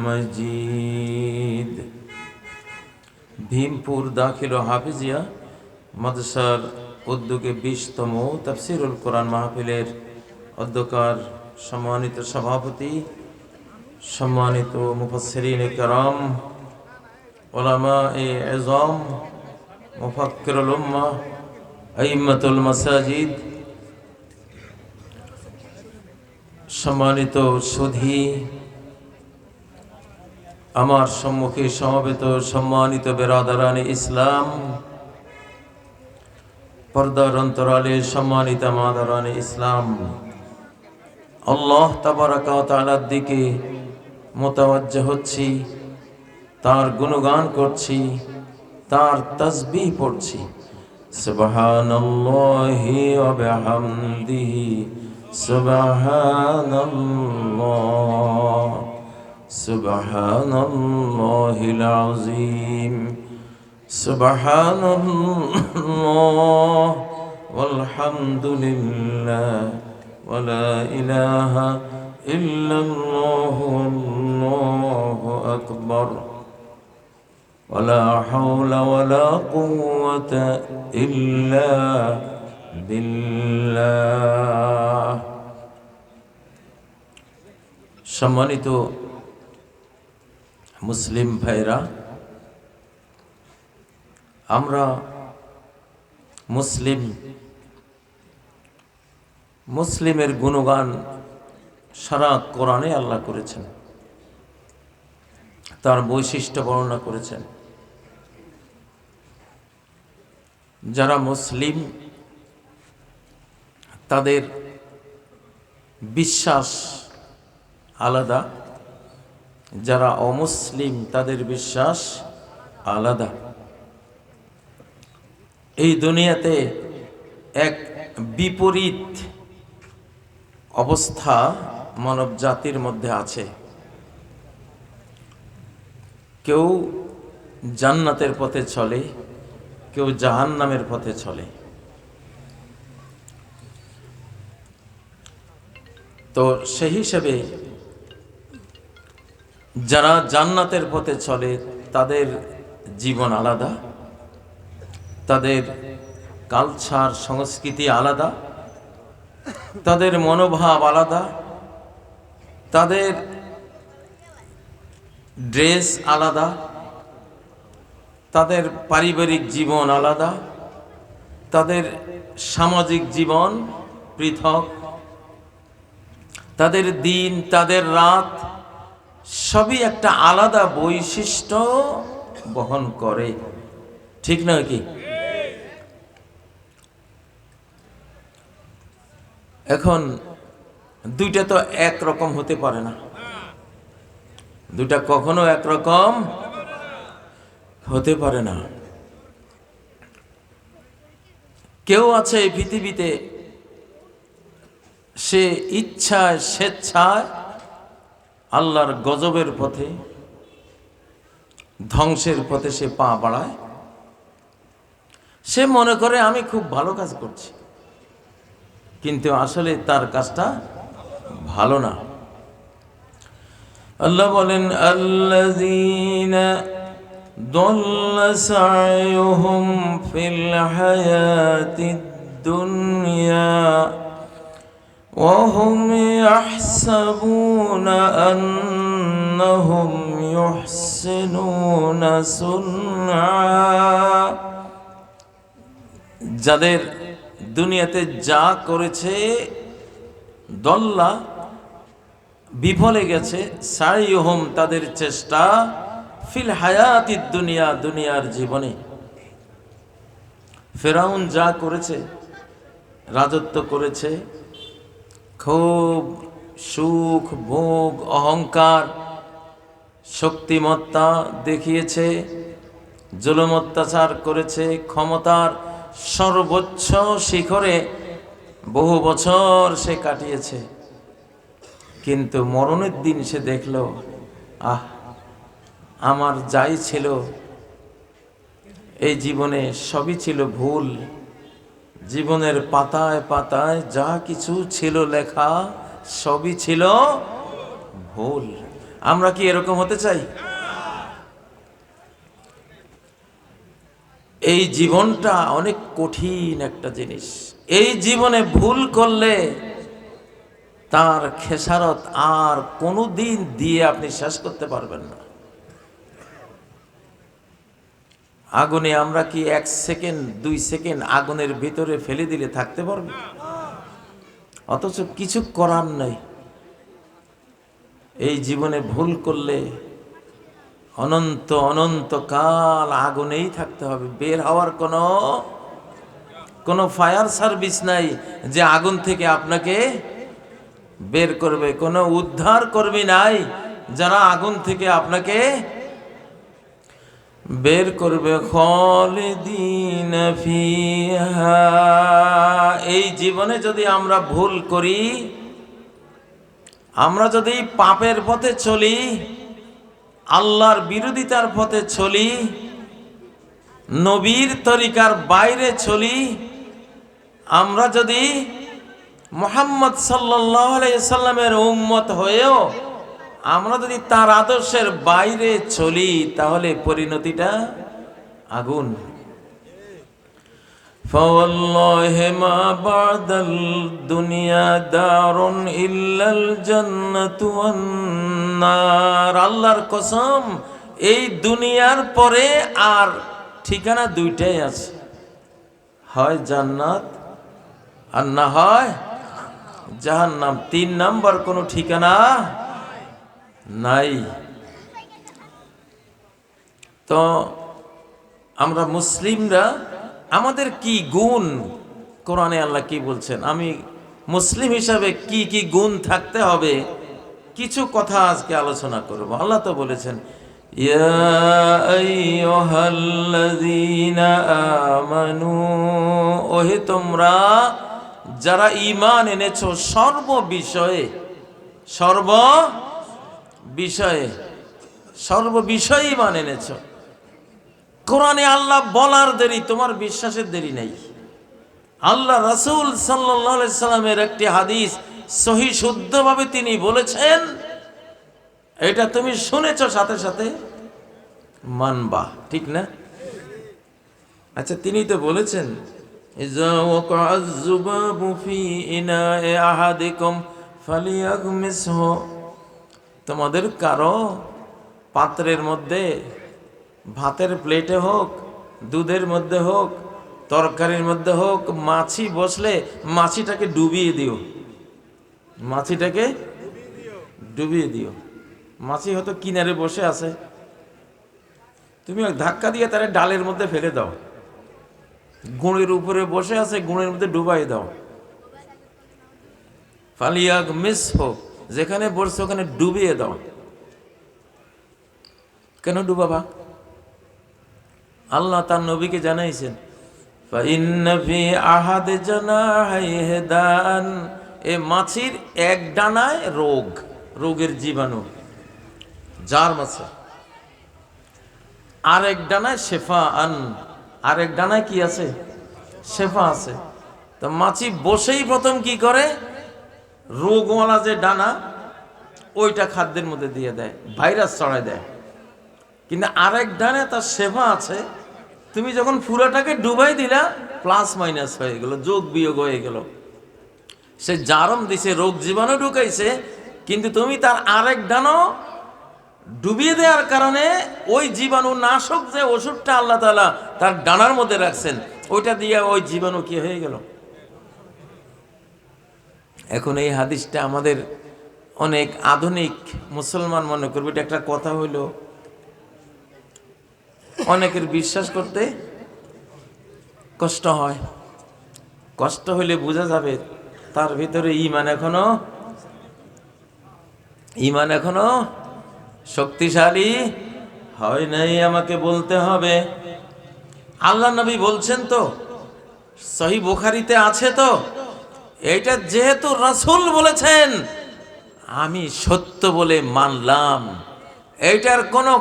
মজিদ ভীমপুর দাখিল ও হাফিজিয়া মাদ্রাসার উদ্যোগে 20তম তাফসীরুল কোরআন মাহফিলের অধ্যকার, সম্মানিত সভাপতি, সম্মানিত মুফাসসিরিনে কেরাম, উলামায়ে আযম, মুফাক্কিরুল উম্মাহ, আইম্মাতুল মাসাজিদ, সম্মানিত সুধী, আমার সম্মুখে সমবেত সম্মানিত বেরাদারানে ইসলাম, পর্দার অন্তরালে সম্মানিত মাদারানে ইসলাম, আল্লাহ তাবারাকা ওয়া তাআলার দিকে মুতাওয়াজ্জিহ হচ্ছি, তার গুণগান করছি, তার তাসবিহ পড়ছি। সুবহানাল্লাহি ওয়া বিহামদিহি, সুবহানাল্লাহ, সুবহানাল্লাহিল আযীম, সুবহানাল্লাহ ওয়ালহামদুলিল্লাহ ওয়া লা ইলাহা ইল্লাল্লাহু আল্লাহু আকবার ওয়া লা হাওলা ওয়া লা কুওয়াতা ইল্লা বিল্লাহ। সম্মানিত মুসলিম ভাইরা, আমরা মুসলিমের গুণগান সারা কোরআনে আল্লাহ করেছেন, তার বৈশিষ্ট্য বর্ণনা করেছেন। যারা মুসলিম তাদের বিশ্বাস আলাদা, যারা অমুসলিম তাদের বিশ্বাস আলাদা। এই দুনিয়াতে এক বিপরীত অবস্থা মানব জাতির মধ্যে আছে। কেউ জান্নাতের পথে চলে, কেউ জাহান্নামের পথে চলে। তো সেই হিসেবে যারা জান্নাতের পথে চলে তাদের জীবন আলাদা, তাদের কালচার সংস্কৃতি আলাদা, তাদের মনোভাব আলাদা, তাদের ড্রেস আলাদা, তাদের পারিবারিক জীবন আলাদা, তাদের সামাজিক জীবন পৃথক, তাদের দিন, তাদের রাত সবই একটা আলাদা বৈশিষ্ট্য বহন করে। ঠিক না কি? এখন দুইটা তো একরকম হতে পারে না, দুইটা কখনো একরকম হতে পারে না। কেউ আছে এই পৃথিবীতে সে ইচ্ছায় স্বেচ্ছায় আল্লাহর গজবের পথে, ধ্বংসের পথে সে পা বাড়ায়। সে মনে করে আমি খুব ভালো কাজ করছি, কিন্তু আসলে তার কাজটা ভালো না। আল্লাহ বলেন, আল্লাযীনা দাল্লা সা'য়ুহুম ফিল হায়াতিদ দুনিয়া ওয়া হুম ইয়াহসাবুনা আন্নাহুম ইউহসিনুনা সুনআ। যাদের দুনিয়াতে যা করেছে দল্লা বিফলে গেছে, সাইয়ুহুম তাদের চেষ্টা, ফিল হায়াতিদ দুনিয়া দুনিয়ার জীবনে। ফেরাউন যা করেছে, রাজত্ব করেছে, খুব সুখ ভোগ অহংকার শক্তিমত্তা দেখিয়েছে, জুলুম অত্যাচার করেছে, ক্ষমতার সর্বোচ্চ শিখরে বহু বছর সে কাটিয়েছে। কিন্তু মরণের দিন সে দেখল, আমার যাই ছিল এই জীবনে সবই ছিল ভুল। জীবনের পাতায় পাতায় যা কিছু ছিল লেখা সবই ছিল ভুল। আমরা কি এরকম হতে চাই? এই জীবনটা অনেক কঠিন একটা জিনিস। এই জীবনে ভুল করলে তার খেসারত আর কোনো দিন দিয়ে আপনি শেষ করতে পারবেন না। আগুনে আমরা কি 1 সেকেন্ড 2 সেকেন্ড আগুনের ভিতরে ফেলে দিলে থাকতে পারবো? অথচ কিছু করার নাই। এই জীবনে ভুল করলে অনন্ত অনন্ত কাল আগুনেই থাকতে হবে। বের হওয়ার কোনো ফায়ার সার্ভিস নাই যে আগুন থেকে আপনাকে বের করবে, কোনো উদ্ধার কর্মী নাই যারা আগুন থেকে আপনাকে বের করবে। খালিদিন ফিহা। এই জীবনে যদি আমরা ভুল করি, আমরা যদি পাপের পথে চলি, আল্লাহর বিরোধিতার পথে চলি, নবীর তরিকার বাইরে চলি, আমরা যদি মুহাম্মদ সাল্লাল্লাহু আলাইহি সাল্লামের উম্মত হয়েও আমরা যদি তার আদর্শের বাইরে চলি, তাহলে পরিণতিটা আগুন। ফাওয়াল্লাহি মা বাদাল দুনিয়া দারুন ইল্লাল জান্নাতু ওয়ান নার। আল্লাহর কসম, এই দুনিয়ার পরে আর ঠিকানা দুইটাই আছে, হয় জান্নাত আর না হয় জাহান্নাম। 3 নাম্বার কোনো ঠিকানা নাই। তো আমরা মুসলিমরা, আমাদের কি গুণ, কোরআনে আল্লাহ কি বলছেন, আমি মুসলিম হিসাবে কি কি গুণ থাকতে হবে, কিছু কথা আজকে আলোচনা করব। আল্লাহ তো বলেছেন, ইয়া আইয়ুহাল্লাযীনা আমানু, ওহে তোমরা যারা ঈমান এনেছো, সর্ববিষয়ে ঈমান এনেছো। কোরআনে আল্লাহ বলার দেরি, তোমার বিশ্বাসের দেরি নাই। আল্লাহ রাসূল সাল্লাল্লাহু আলাইহি সাল্লামের একটি হাদিস সহিহ শুদ্ধভাবে তিনি বলেছেন, এটা তুমি শুনেছো, সাথে সাথে মানবা, ঠিক না? আচ্ছা, তিনি তো বলেছেন, ইযা ওয়াকাআয যুবাবু ফি ইনা'i আহাদিকুম ফালিয়াগমিসহু। তোমাদের কারো পাত্রের মধ্যে, ভাতের প্লেটে হোক, দুধের মধ্যে হোক, তরকারির মধ্যে হোক, মাছি বসলে মাছিটাকে ডুবিয়ে দিও, মাছিটাকে ডুবিয়ে দিও। মাছি হয়তো কিনারে বসে আছে, তুমি ধাক্কা দিয়ে তার ডালের মধ্যে ফেলে দাও। গুণের উপরে বসে আছে, গুণের মধ্যে ডুবাই দাও। ফালিয়াগমিসহু, যেখানে বসছে ওখানে ডুবিয়ে দাও। কেন ডুবাবা? আল্লাহ তার নবীকে জানাইছেন, ফাইন্না ফি আহাদি জানাহিহি দান। এ মাছির এক ডানায় রোগের জীবাণু, জার্ম আছে, আরেক ডানায় শেফাআন, আরেক ডানায় কি আছে? শেফা আছে। তো মাছি বসেই প্রথম কি করে, রোগওয়ালা যে ডানা ওইটা খাদ্যের মধ্যে দিয়ে দেয়, ভাইরাস ছড়ায় দেয়। কিন্তু আরেক ডানে তার শেফা আছে, তুমি যখন পুরাটাকে ডুবাই দিলা, প্লাস মাইনাস হয়ে গেল, যোগ বিয়োগ হয়ে গেল। সে জারম দিছে, রোগ জীবাণু ঢুকাইছে, কিন্তু তুমি তার আরেক ডানো ডুবিয়ে দেওয়ার কারণে ওই জীবাণু নাশক যে ওষুধটা আল্লাহ তাআলা তার ডানার মধ্যে রাখছেন, ওইটা দিয়ে ওই জীবাণু কি হয়ে গেল। এখন এই হাদিসটা আমাদের অনেক আধুনিক মুসলমান মনে করবে এটা একটা কথা হইল, অনেকের বিশ্বাস করতে কষ্ট হয়। কষ্ট হইলে বোঝা যাবে তার ভিতরে ঈমান এখনো শক্তিশালী হয় নাই। আমাকে বলতে হবে, আল্লাহ নবী বলছেন তো, সহিহ বুখারীতে আছে তো, এইটা যেহেতু রাসূল বলেছেন আমি সত্য বলে মানলাম। এইটার কোনো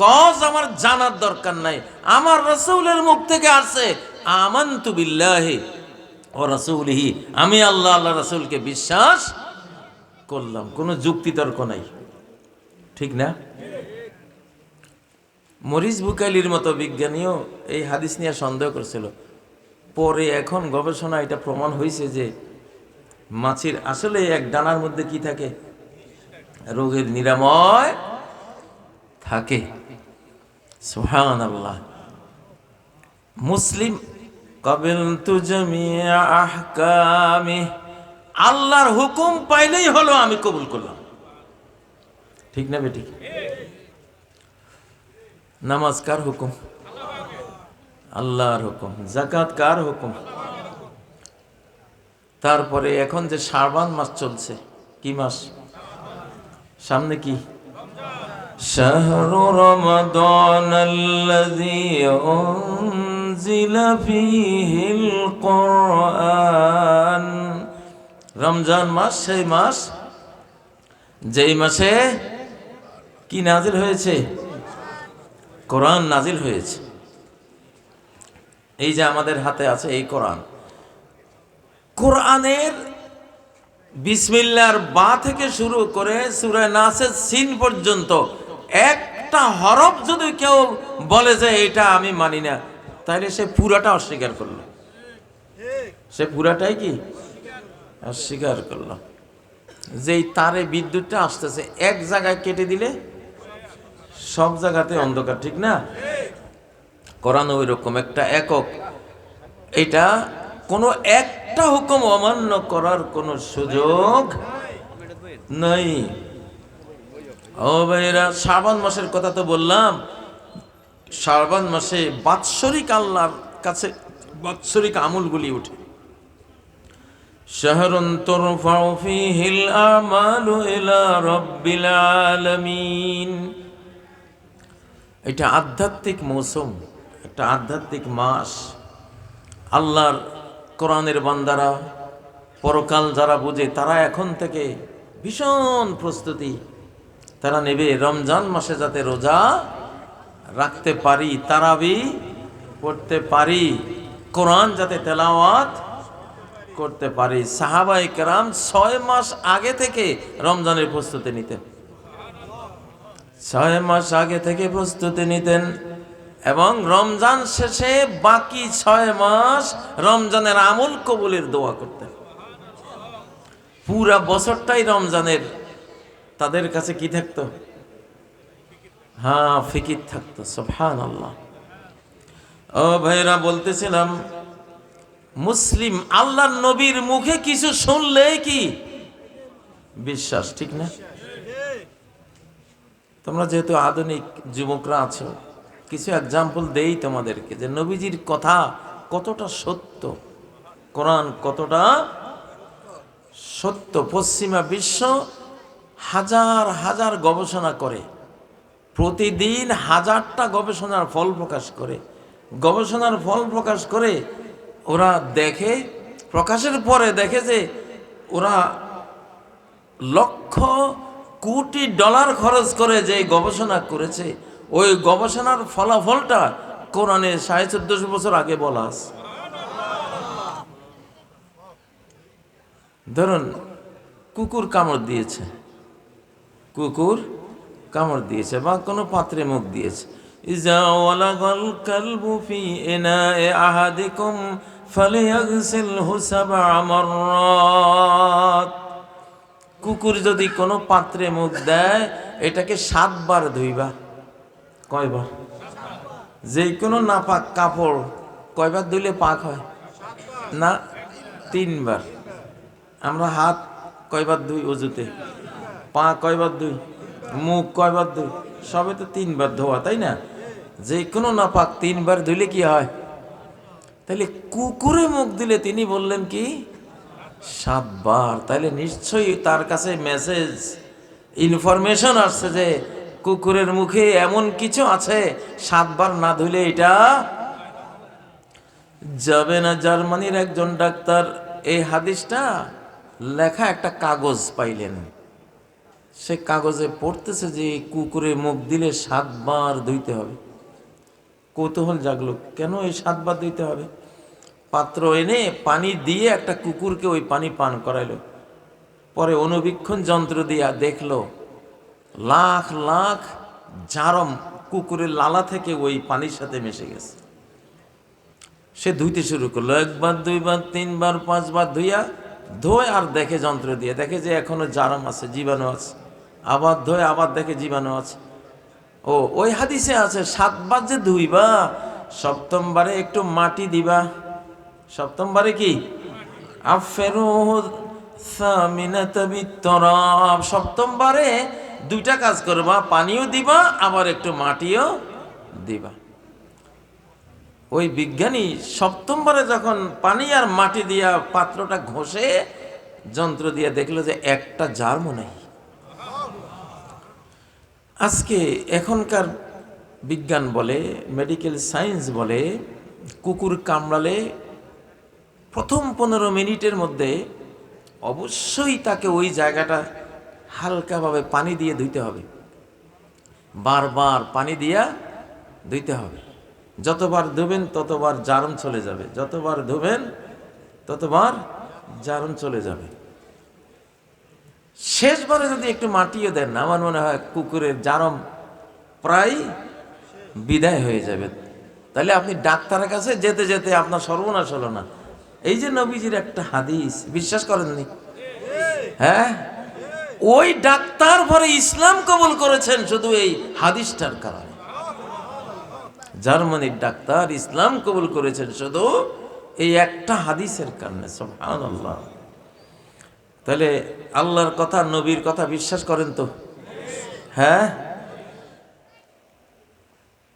কজ আমার জানার দরকার নাই। আমার রাসূলের মুখ থেকে আসছে, আমানতু বিল্লাহি ওয়া রাসূলিহি, আমি আল্লাহ রাসূলকে বিশ্বাস করলাম। কোনো যুক্তি তর্ক নাই। ঠিক না? মরিস বুকাইলির মতো বিজ্ঞানীও এই হাদিস নিয়ে সন্দেহ করছিল, পরে এখন গবেষণা এটা প্রমাণ হয়েছে যে মাছির আসলে এক ডানার মধ্যে কি থাকে, রোগের নিরাময় থাকে। সুবহানাল্লাহ। মুসলিম কাবিলতু জামিআ আহকামি, আল্লাহর হুকুম পাইলেই হলো আমি কবুল করলাম। ঠিক না বেটি? নামাজ কার হুকুম? আল্লাহর হুকুম। যাকাত কার হুকুম? তারপরে এখন যে শাবান মাস চলছে, কি মাস? সামনে কি? শাহরু রমাদানাল্লাযী উনজিলা ফীহিল কুরআন। রমজান মাস সেই মাস যেই মাসে কি নাজিল হয়েছে? কোরআন নাজিল হয়েছে। এই যে আমাদের হাতে আছে এই কোরআন, কোরআনের বিসমিল্লাহর বা থেকে শুরু করে সূরা নাসের সিন পর্যন্ত একটা হরফ যদি কেউ বলে যে এটা আমি মানি না, তাহলে সে পুরাটা অস্বীকার করলো। সে পুরাটাই কি অস্বীকার করলো। যেই তারে বিদ্যুৎটা আসতেছে, এক জায়গায় কেটে দিলে সব জায়গাতে অন্ধকার, ঠিক না? কোরআন ওই রকম একটা একক, এটা কোনো একটা হুকুম অমান্য করার কোনো সুযোগ নাই। ও ভাইরা, শাবান মাসের কথা তো বললাম, শাবান মাসে বাৎসরিক আল্লাহর কাছে বাৎসরিক আমলগুলি উঠে। শাহরুন তুরফাউ ফীহিল আমালু ইলা রাব্বিল আলামিন। এটা আধ্যাত্মিক মৌসুম, একটা আধ্যাত্মিক মাস। আল্লাহর কোরআনের বান্দারা, পরকাল যারা বুঝে, তারা এখন থেকে ভীষণ প্রস্তুতি তারা নেবে রমজান মাসে যাতে রোজা রাখতে পারি, তারাবি পড়তে পারি, কোরআন যাতে তেলাওয়াত করতে পারি। সাহাবায়ে কেরাম 6 মাস আগে থেকে রমজানের প্রস্তুতি নিতেন, 6 মাস আগে থেকে প্রস্তুতি নিতেন, এবং রমজান শেষে বাকি 6 মাস রমজানের আমল কবুলের দোয়া করতেন। পুরা বছরটাই রমজানের তাদের কাছে কি থাকতো? হ্যাঁ, ফিকির থাকতো। সুবহানাল্লাহ। ও ভাইরা, বলতেছিলাম মুসলিম আল্লাহর নবীর মুখে কিছু শুনলে কি বিশ্বাস, ঠিক না? তোমরা যেহেতু আধুনিক যুবকরা আছো, কিছু এক্সাম্পল দেই তোমাদেরকে যে নবীজির কথা কতটা সত্য, কোরআন কতটা সত্য। পশ্চিমা বিশ্ব হাজার হাজার গবেষণা করে, প্রতিদিন হাজারটা গবেষণার ফল প্রকাশ করে, গবেষণার ফল প্রকাশ করে ওরা দেখে, প্রকাশের পরে দেখে যে ওরা লক্ষ কোটি ডলার খরচ করে যে গবেষণা করেছে, ওই গবেষণার ফলাফলটা কোরআনে 1450 বছর আগে বলা আছে। ধরুন কুকুর কামড় দিয়েছে, কুকুর কামড় দিয়েছে, বা কোনো পাত্রে মুখ দিয়েছে। ইজা ওয়ালাগাল কালবু ফি ইনা'i আহাদিকুম ফালিয়াগসিলহু 7 মাররাত। কুকুর যদি কোনো পাত্রে মুখ দেয়, এটাকে 7 বার ধুইবা। কয়বার? যে কোনো নাপাক কাপড় কয়বার ধুইলে পাক হয়? না, 3 বার। আমরা হাত কয়বার ধুই অজুতে? পা কয়বার ধুই? মুখ কয়বার ধুই? সবে তো 3 বার ধোয়া, তাই না? যে কোনো নাপাক 3 বার ধুইলে কি হয়? তাহলে কুকুরে মুখ দিলে তিনি বললেন কি 7 বার। তাহলে নিশ্চয়ই তার কাছে মেসেজ, ইনফরমেশন আসছে যে কুকুরের মুখে এমন কিছু আছে 7 বার না ধুইলে এটা যাবে না। জার্মানির একজন ডাক্তার এই হাদিসটা লেখা একটা কাগজ পাইলেন, সে কাগজে পড়তেছে যে কুকুরে মুখ দিলে 7 বার ধুইতে হবে। কৌতূহল জাগলো, কেন এই 7 বার ধুইতে হবে? পাত্র এনে পানি দিয়ে একটা কুকুরকে ওই পানি পান করাইলো। পরে অনুবীক্ষণ যন্ত্র দিয়া দেখলো লাখ লাখ জারম কুকুরের লালা থেকে ওই পানির সাথে মিশে গেছে। সে ধুইতে শুরু করলো, একবার, দুইবার, তিনবার, পাঁচবার ধোয় আর দেখে যন্ত্র দিয়ে, দেখে যে এখনো জারম আছে, জীবাণু আছে। আবার ধোয়, আবার দেখে জীবাণু আছে। ওই হাদিসে আছে 7 বার যে ধুইবা, সপ্তমবারে একটু মাটি দিবা। সপ্তমবারে কি? সপ্তমবারে 2টা কাজ করবা, পানিও দিবা আবার একটু মাটিও দিবা। ওই বিজ্ঞানী সপ্তমবারে যখন পানি আর মাটি দিয়া পাত্রটা ঘষে যন্ত্র দিয়ে দেখলো যে একটা জার্মও নেই। আজকে এখনকার বিজ্ঞান বলে, মেডিকেল সায়েন্স বলে, কুকুর কামড়ালে প্রথম 15 মিনিটের মধ্যে অবশ্যই তাকে ওই জায়গাটা হালকাভাবে পানি দিয়ে ধুইতে হবে, বারবার পানি দিয়া ধুইতে হবে। যতবার ধুবেন ততবার জারম চলে যাবে, যতবার ধুবেন ততবার জারম চলে যাবে। শেষবারে যদি একটু মাটিও দেন, আমার মনে হয় কুকুরের জারম প্রায় বিদায় হয়ে যাবে। তাহলে আপনি ডাক্তারের কাছে যেতে যেতে আপনার সর্বনাশ হলো না। এই যে নবীজির একটা হাদিস, বিশ্বাস করেননি? হ্যাঁ, ওই ডাক্তার পরে ইসলাম কবুল করেছেন শুধু এই হাদিসটার কারণে। জার্মানির ডাক্তার ইসলাম কবুল করেছেন শুধু এই একটা হাদিসের কারণে। সুবহানাল্লাহ। তাহলে আল্লাহর কথা, নবীর কথা বিশ্বাস করেন তো? হ্যাঁ।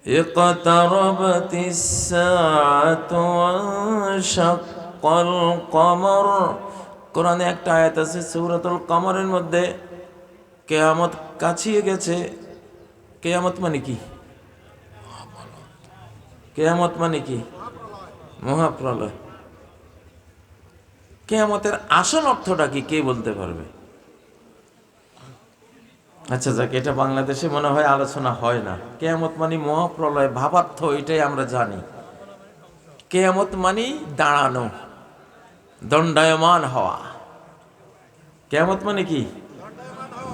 ইকতারাবাতিস সাআতু ওয়ানশাক্কাল কমর। কোরআনে একটা আয়াত আছে সূরাতুল কমরের মধ্যে, কিয়ামত কাছিয়ে গেছে। কিয়ামত মানে কি? কিয়ামত মানে কি? মহাপ্রলয়। কিয়ামতের আসল অর্থটা কি কে বলতে পারবে? আচ্ছা যাক, এটা বাংলাদেশে মনে হয় আলোচনা হয় না। কিয়ামত মানে মহাপ্রলয়, ভাবার্থ এটাই আমরা জানি। কিয়ামত মানে দাঁড়ানো, দণ্ডায়মান হওয়া। কিয়ামত মানে কি?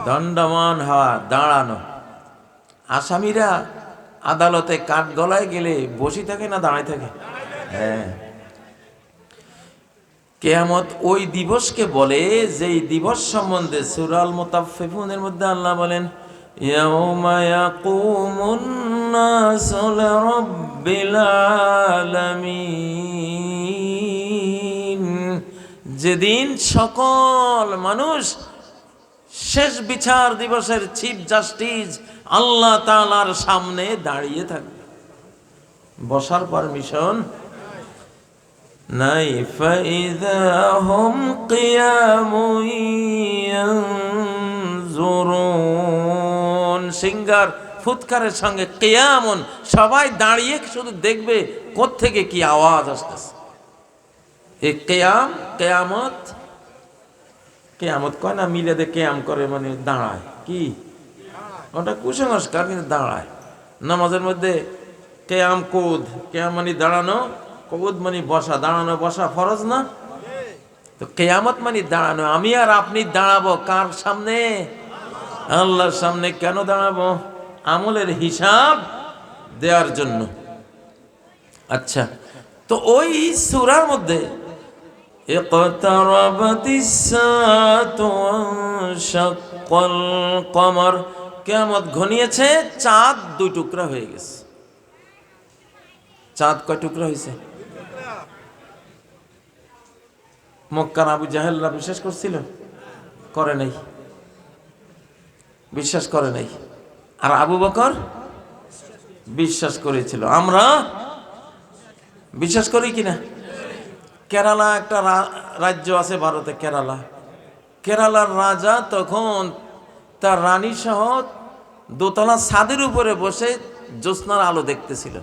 দণ্ডায়মান হওয়া, দাঁড়ানো। আসামিরা আদালতে কাঠ গলায় গেলে বসে থাকে না দাঁড়ায় থাকে? হ্যাঁ। কিয়ামত ওই দিবসকে বলে যেই দিবস সম্বন্ধে সূরা আল মুতাফফিফুনের মধ্যে আল্লাহ বলেন, ইয়াউমা ইয়াকুমুন নাসু লিরাব্বিল আলামিন। যেদিন সকল মানুষ শেষ বিচার দিবসের চিফ জাস্টিস আল্লাহ তাআলার সামনে দাঁড়িয়ে থাকবে। বসার পারমিশন নাই। ফাইযা হুম কিয়ামুন ইয়ানজুরুন। সিঙ্গার ফুৎকারের সঙ্গে কিয়ামুন, সবাই দাঁড়িয়ে শুধু দেখবে কোত্থেকে কি আওয়াজ আসতেছে। এই কিয়ামত কিয়ামত কয় না, মিলাদে কিয়াম করে মানে দাঁড়ায়। কি ওটা কুসংস্কার, কিন্তু দাঁড়ায়। নামাজের মধ্যে কিয়াম কুদ, কিয়াম মানে দাঁড়ানো, কুদ মানে বসা। দাঁড়ানো বসা ফরজ না? তো কিয়ামত মানে দাঁড়ানো। আমি আর আপনি দাঁড়াবো কার সামনে? আল্লাহর সামনে। কেন দাঁড়াবো? আমলের হিসাব দেওয়ার জন্য। আচ্ছা, তো ওই সূরার মধ্যে ইকতারাবাতিস সাআতু ওয়ানশাক্কাল কমর, কিয়ামত ঘনিয়েছে, চাঁদ 2 টুকরা হয়ে গেছে। চাঁদ কয় টুকরা হয়েছে? মক্কার আবু জাহেলরা বিশ্বাস করছিল? করে নাই, বিশ্বাস করে নাই। আর আবু বকর বিশ্বাস করেছিল। আমরা বিশ্বাস করি কিনা? কেরালা একটা রাজ্য আছে ভারতে, কেরালার রাজা তখন তার রানী সহ দোতলা ছাদের উপরে বসে জ্যোৎস্নার আলো দেখতেছিল।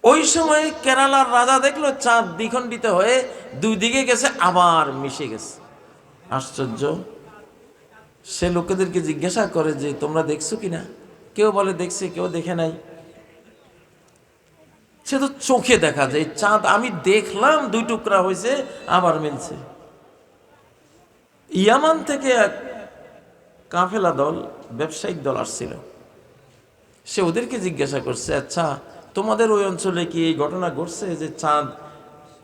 ওই সময় কেরালার রাজা দেখলো চাঁদ দ্বিখণ্ডিত হয়ে 2 দিকে গেছে, আবার মিশে গেছে। আশ্চর্য। সে লোকেদেরকে জিজ্ঞাসা করে যে তোমরা দেখছো কিনা? কেউ বলে দেখছে, কেউ দেখে নাই। সে তো চোখে দেখা যায় চাঁদ, আমি দেখলাম 2 টুকরা হয়েছে, আবার মিলছে। ইয়ামান থেকে এক কাফেলা দল ব্যবসায়িক দল আসছিল। সে ওদেরকে জিজ্ঞাসা করছে, আচ্ছা তোমাদের ওই অঞ্চলে কি এই ঘটনা ঘটছে যে চাঁদ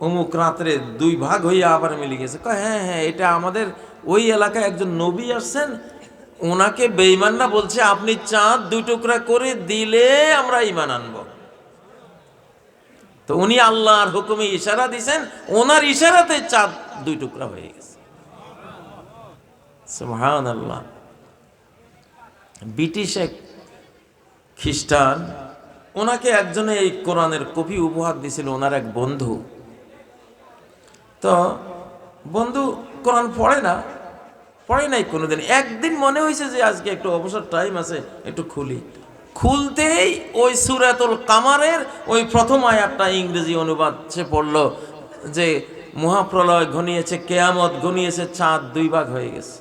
অমুক রাত্রে দুই ভাগ হইয়া আবার মিলে গেছে? কয় হ্যাঁ হ্যাঁ, এটা আমাদের ওই এলাকায় একজন নবী আসছেন, ওনাকে বেঈমানরা বলছে আপনি চাঁদ দুই টুকরা করে দিলে আমরা ঈমান আনবো। তো উনি আল্লাহর হুকুমে ইশারা দিছেন, ওনার ইশারাতে চাঁদ দুই টুকরা হয়ে গেছে। সুবহানাল্লাহ। ব্রিটিশ এক খ্রিস্টান, ওনাকে একজনে এই কোরআনের কপি উপহার দিয়েছিল, ওনার এক বন্ধু। তো বন্ধু কোরআন পড়ে নাই কোনোদিন। একদিন মনে হয়েছে যে আজকে একটু অবসর টাইম আছে, একটু খুলতেই ওই সূরাতুল কামারের ওই প্রথম আয়াতটা ইংরেজি অনুবাদ সে পড়লো যে মহাপ্রলয় ঘনিয়েছে, কেয়ামত ঘনিয়েছে, চাঁদ দুই ভাগ হয়ে গেছে।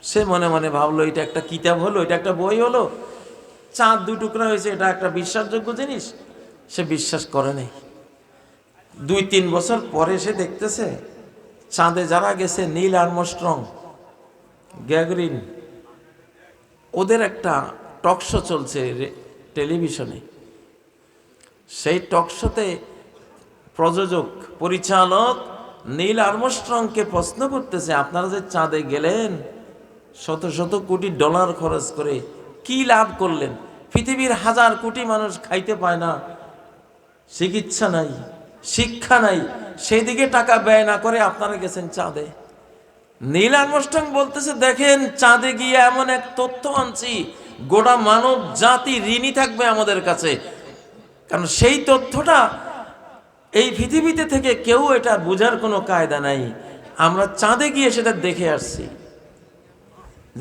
সে মনে মনে ভাবলো এটা একটা কিতাব হলো, এটা একটা বই হলো, চাঁদ দুই টুকরা হয়েছে, এটা একটা বিশ্বাসযোগ্য জিনিস। সে বিশ্বাস করে নাই। 2-3 বছর পরে সে দেখতেছে চাঁদে যারা গেছে, নীল আর্মস্ট্রং, গ্যাগরিন, ওদের একটা টকশো চলছে টেলিভিশনে। সেই টকশোতে প্রযোজক পরিচালক নীল আর্মস্ট্রংকে প্রশ্ন করতেছে, আপনারা যে চাঁদে গেলেন শত শত কোটি ডলার খরচ করে, কি লাভ করলেন? পৃথিবীর 1000 কোটি মানুষ খাইতে পায় না, চিকিৎসা নাই, শিক্ষা নাই, সেই দিকে টাকা ব্যয় না করে আপনারা গেছেন চাঁদে। নীল আর্মস্ট্রং বলতেছে, দেখেন চাঁদে গিয়ে এমন এক তথ্য আনছি, গোটা মানব জাতি ঋণী থাকবে আমাদের কাছে, কারণ সেই তথ্যটা এই পৃথিবীতে থেকে কেউ এটা বোঝার কোনো কায়দা নাই, আমরা চাঁদে গিয়ে সেটা দেখে আসছি।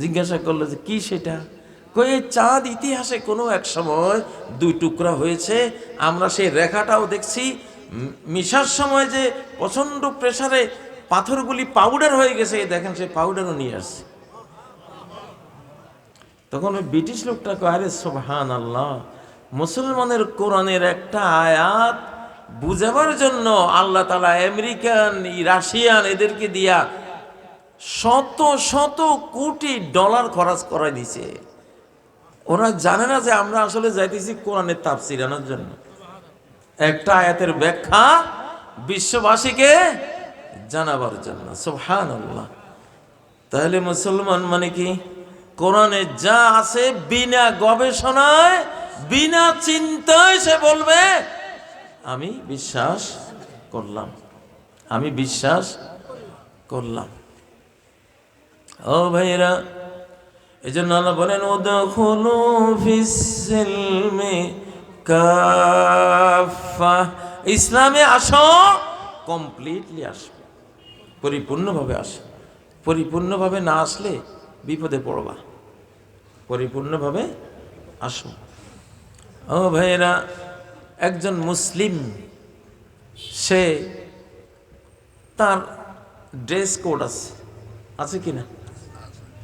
জিজ্ঞাসা করলো যে কি সেটা? কই এই চাঁদ ইতিহাসে কোনো এক সময় দুই টুকরা হয়েছে, আমরা সেই রেখাটাও দেখছি, মিশার সময় যে প্রচন্ড প্রেসারে পাথরগুলি পাউডার হয়ে গেছে, দেখেন সেই পাউডারও নিয়ে আসছে। তখন ওই ব্রিটিশ লোকটা কয়, আরে সুবহানাল্লাহ, মুসলমানের কোরআনের একটা আয়াত বুঝাবার জন্য আল্লাহ তাআলা আমেরিকান, রাশিয়ান এদেরকে দিয়া শত শত কোটি ডলার খরচ করাই দিছে। ওরা জানে না যে আমরা আসলে যাইতেছি কোরআনের তাফসীর আনার জন্য, একটা আয়াতের ব্যাখ্যা বিশ্ববাসীকে জানাবার জন্য। সুবহানাল্লাহ। তাহলে মুসলমান মানে কি? কোরআনে যা আছে বিনা গবেষণায়, বিনা চিন্তায় সে বলবে আমি বিশ্বাস করলাম, আমি বিশ্বাস করলাম। ও ভাইরা, এই জন্য আল্লাহ বলেন উদখুলু ফিস সিলমি কাফা, ইসলামে আসো, কমপ্লিটলি আসো, পরিপূর্ণভাবে আসো। পরিপূর্ণভাবে না আসলে বিপদে পড়বা, পরিপূর্ণভাবে আসো। ও ভাইরা, একজন মুসলিম সে তার ড্রেস কোড আছে কি না?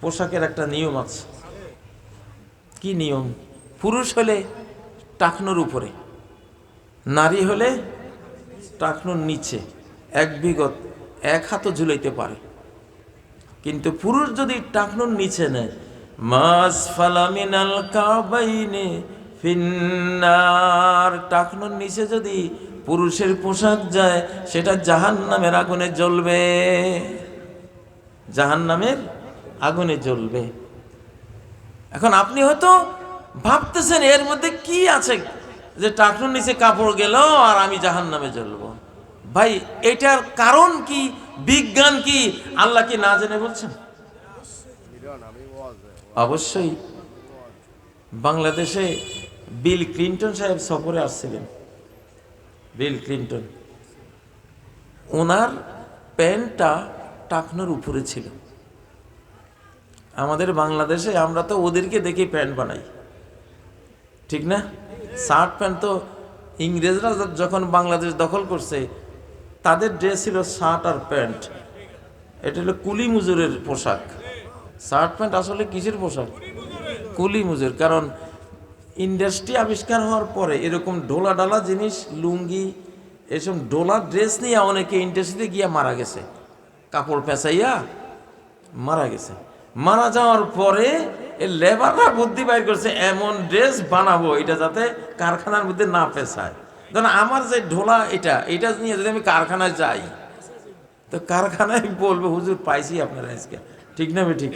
পোশাকের একটা নিয়ম আছে। কি নিয়ম? পুরুষ হলে টাকনুর উপরে, নারী হলে টাকনুর নিচে, এক বিগত 1 হাতও ঝুলাইতে পারে। কিন্তু পুরুষ যদি টাকনুর নিচে নেয়, মাস ফালামিনাল কাবাইনে ফিন্নার, টাকনুর নিচে যদি পুরুষের পোশাক যায়, সেটা জাহান্নামের আগুনে জ্বলবে, জাহান্নামের আগুনে জ্বলবে। এখন আপনি হয়তো ভাবতেছেন এর মধ্যে কি আছে যে টাকনুর নিচে কাপড় গেল আর আমি জাহান্নামে জ্বলবো। ভাই, এটার কারণ কি, বিজ্ঞান কি, আল্লাহ কি না জেনে বলছেন? অবশ্যই। বাংলাদেশে বিল ক্লিন্টন সাহেব সফরে আসছিলেন। বিল ক্লিন্টন, ওনার প্যান্টটা টাকনুর উপরে ছিল। আমাদের বাংলাদেশে আমরা তো ওদেরকে দেখে প্যান্ট বানাই, ঠিক না? শার্ট প্যান্ট তো ইংরেজরা যখন বাংলাদেশ দখল করছে, তাদের ড্রেস ছিল শার্ট আর প্যান্ট। এটা হলো কুলি মজুরের পোশাক। শার্ট প্যান্ট আসলে কিসের পোশাক? কুলি মজুর। কারণ ইন্ডাস্ট্রি আবিষ্কার হওয়ার পরে এরকম ডোলা ডালা জিনিস, লুঙ্গি, এসব ডোলা ড্রেস নিয়ে অনেকে ইন্ডাস্ট্রিতে গিয়া মারা গেছে, কাপড় পেঁচাইয়া মারা গেছে। মারা যাওয়ার পরে এই লেবাররা বুদ্ধি বাইর করছে এমন ড্রেস বানাবো এটা যাতে কারখানার মধ্যে না পেছায়। ধরুন আমার যে ঢোলা এটা নিয়ে যদি আমি কারখানায় যাই তো কারখানায় বলবে হুজুর পাইছি আপনারা আজকে, ঠিক না ঠিক?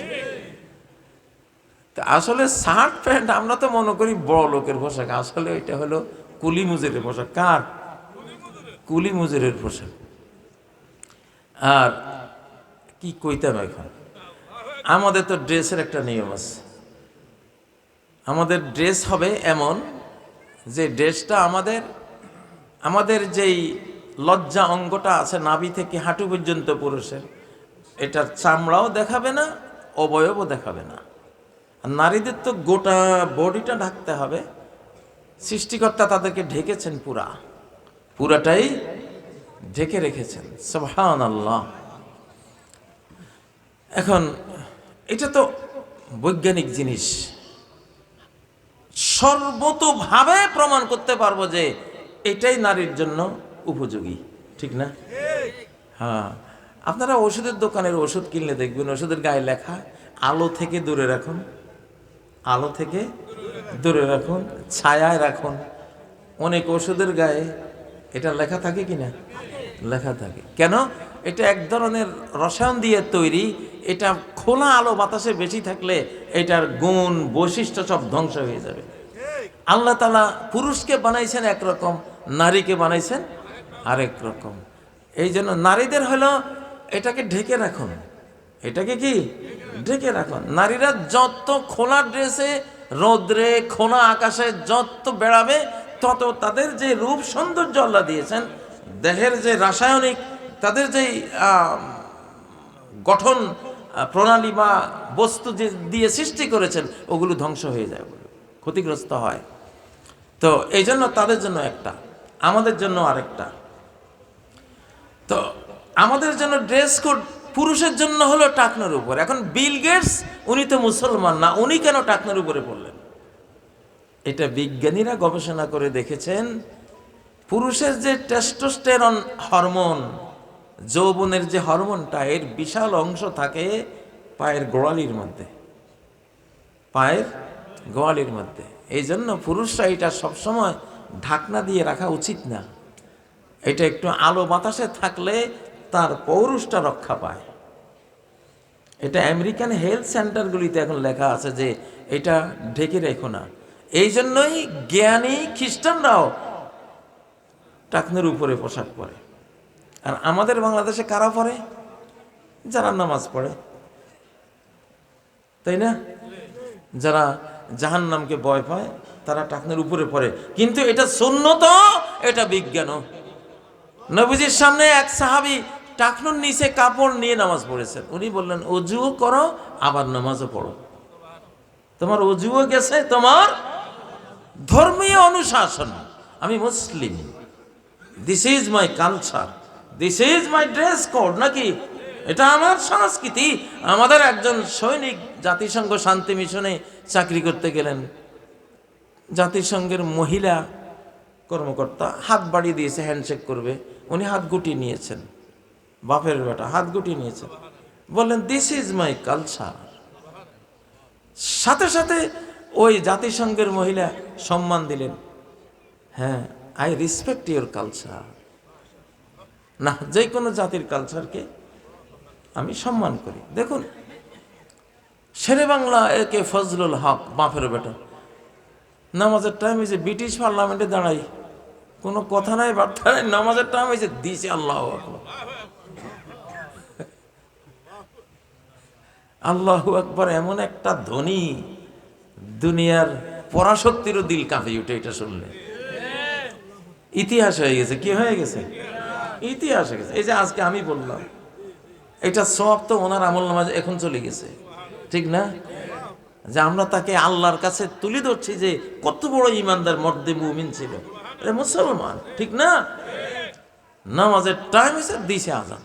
আসলে শার্ট প্যান্ট আমরা তো মনে করি বড় লোকের পোশাক, আসলে এটা হলো কুলি মুজুরের পোশাক। কার? কুলি মুজুরের পোশাক। আর কি কইতাম এখন, আমাদের তো ড্রেসের একটা নিয়ম আছে। আমাদের ড্রেস হবে এমন যে ড্রেসটা আমাদের যেই লজ্জা অঙ্গটা আছে নাভি থেকে হাঁটু পর্যন্ত পুরুষের, এটার চামড়াও দেখাবে না, অবয়বও দেখাবে না। আর নারীদের তো গোটা বডিটা ঢাকতে হবে। সৃষ্টিকর্তা তাদেরকে ঢেকেছেন, পুরাটাই ঢেকে রেখেছেন। সুবহানাল্লাহ। এখন এটা তো বৈজ্ঞানিক জিনিস, সর্বতোভাবে প্রমাণ করতে পারবো যে এটাই নারীর জন্য উপযোগী, ঠিক না? হ্যাঁ, আপনারা ওষুধের দোকানের ওষুধ কিনলে দেখবেন ওষুধের গায়ে লেখা আলো থেকে দূরে রাখুন, আলো থেকে দূরে রাখুন, ছায়ায় রাখুন। অনেক ওষুধের গায়ে এটা লেখা থাকে কিনা? লেখা থাকে। কেন? এটা এক ধরনের রসায়ন দিয়ে তৈরি। এটা খোলা আলো বাতাসে বেশি থাকলে এটার গুণ বৈশিষ্ট্য সব ধ্বংস হয়ে যাবে। আল্লাহ তাআলা পুরুষকে বানাইছেন একরকম, নারীকে বানাইছেন আরেক রকম। এই জন্য নারীদের হলো এটাকে ঢেকে রাখুন, এটাকে কি ঢেকে রাখুন। নারীরা যত খোলা ড্রেসে রোদ্রে খোলা আকাশে যত বেড়াবে তত তাদের যে রূপ সৌন্দর্য আল্লাহ দিয়েছেন, দেহের যে রাসায়নিক তাদের যেই গঠন প্রণালী বা বস্তু যে দিয়ে সৃষ্টি করেছেন ওগুলো ধ্বংস হয়ে যায়, ক্ষতিগ্রস্ত হয়। তো এই জন্য তাদের জন্য একটা, আমাদের জন্য আরেকটা। তো আমাদের জন্য ড্রেস কোড পুরুষের জন্য হলো টাকনোর উপর। এখন বিল গেটস উনি তো মুসলমান না, উনি কেন টাকনোর উপরে পড়লেন? এটা বিজ্ঞানীরা গবেষণা করে দেখেছেন, পুরুষের যে টেস্টোস্টেরন হরমোন, যৌবনের যে হরমোনটা, এর বিশাল অংশ থাকে পায়ের গোড়ালির মধ্যে, পায়ের গোড়ালির মধ্যে। এই জন্য পুরুষরা এটা সবসময় ঢাকনা দিয়ে রাখা উচিত না। এটা একটু আলো বাতাসে থাকলে তার পৌরুষটা রক্ষা পায়। এটা আমেরিকান হেলথ সেন্টারগুলিতে এখন লেখা আছে যে এটা ঢেকে রেখো না। এই জন্যই জ্ঞানী খ্রিস্টানরাও টাকনের উপরে পোশাক পরে। আর আমাদের বাংলাদেশে কারা পরে? যারা নামাজ পড়ে, তাই না? যারা জাহান্নামকে ভয় পায় তারা টাকনের উপরে পড়ে। কিন্তু এটা সুন্নত, এটা বিজ্ঞানও। নবীজির সামনে এক সাহাবী টাকনুর নিচে কাপড় নিয়ে নামাজ পড়েছেন। উনি বললেন অজুও করো আবার নামাজও পড়ো, তোমার অজুও গেছে, তোমার ধর্মীয় অনুশাসন। আমি Muslim, this is my culture, this is my dress code, নাকি এটা আমার সংস্কৃতি। আমাদের একজন সৈনিক জাতিসংঘ শান্তি মিশনে চাকরি করতে গেলেন, জাতিসংঘের মহিলা কর্মকর্তা হাত বাড়িয়ে দিয়েছে হ্যান্ডশেক করবে, উনি হাত গুটিয়ে নিয়েছেন, বাপের বেটা হাত গুটিয়ে নিয়েছেন, বললেন দিস ইজ মাই কালচার। সাথে সাথে ওই জাতিসংঘের মহিলা সম্মান দিলেন, হ্যাঁ আই রেসপেক্ট ইউর কালচার। না, যে কোনো জাতির কালচারকে আমি সম্মান করি। দেখুন শেরে বাংলা একে ফজলুল হক বাপের বেটা নামাজের টাইম হয়েছে ব্রিটিশ পার্লামেন্টে দাঁড়াই, কোনো কথা নাই বার্তা নাই, নামাজের টাইম হয়েছে দিছে আল্লাহ আকবার, আল্লাহু আকবার। এমন একটা ধ্বনি দুনিয়ার পরাশক্তিরও দিল কাঁপে উঠে এটা শুনলে। ইতিহাস হয়ে গেছে। কি হয়ে গেছে? ইতিহাস হয়ে গেছে। এই যে আজকে আমি বললাম এটা সব তো ওনার আমল নামাজ এখন চলে গেছে, ঠিক না? যে আমরা তাকে আল্লাহর কাছে তুলে ধরছি যে কত বড় ইমানদার মর্দে মুমিন ছিল, মুসলমান, ঠিক না? নামাজের টাইম এসে দিছে আজান,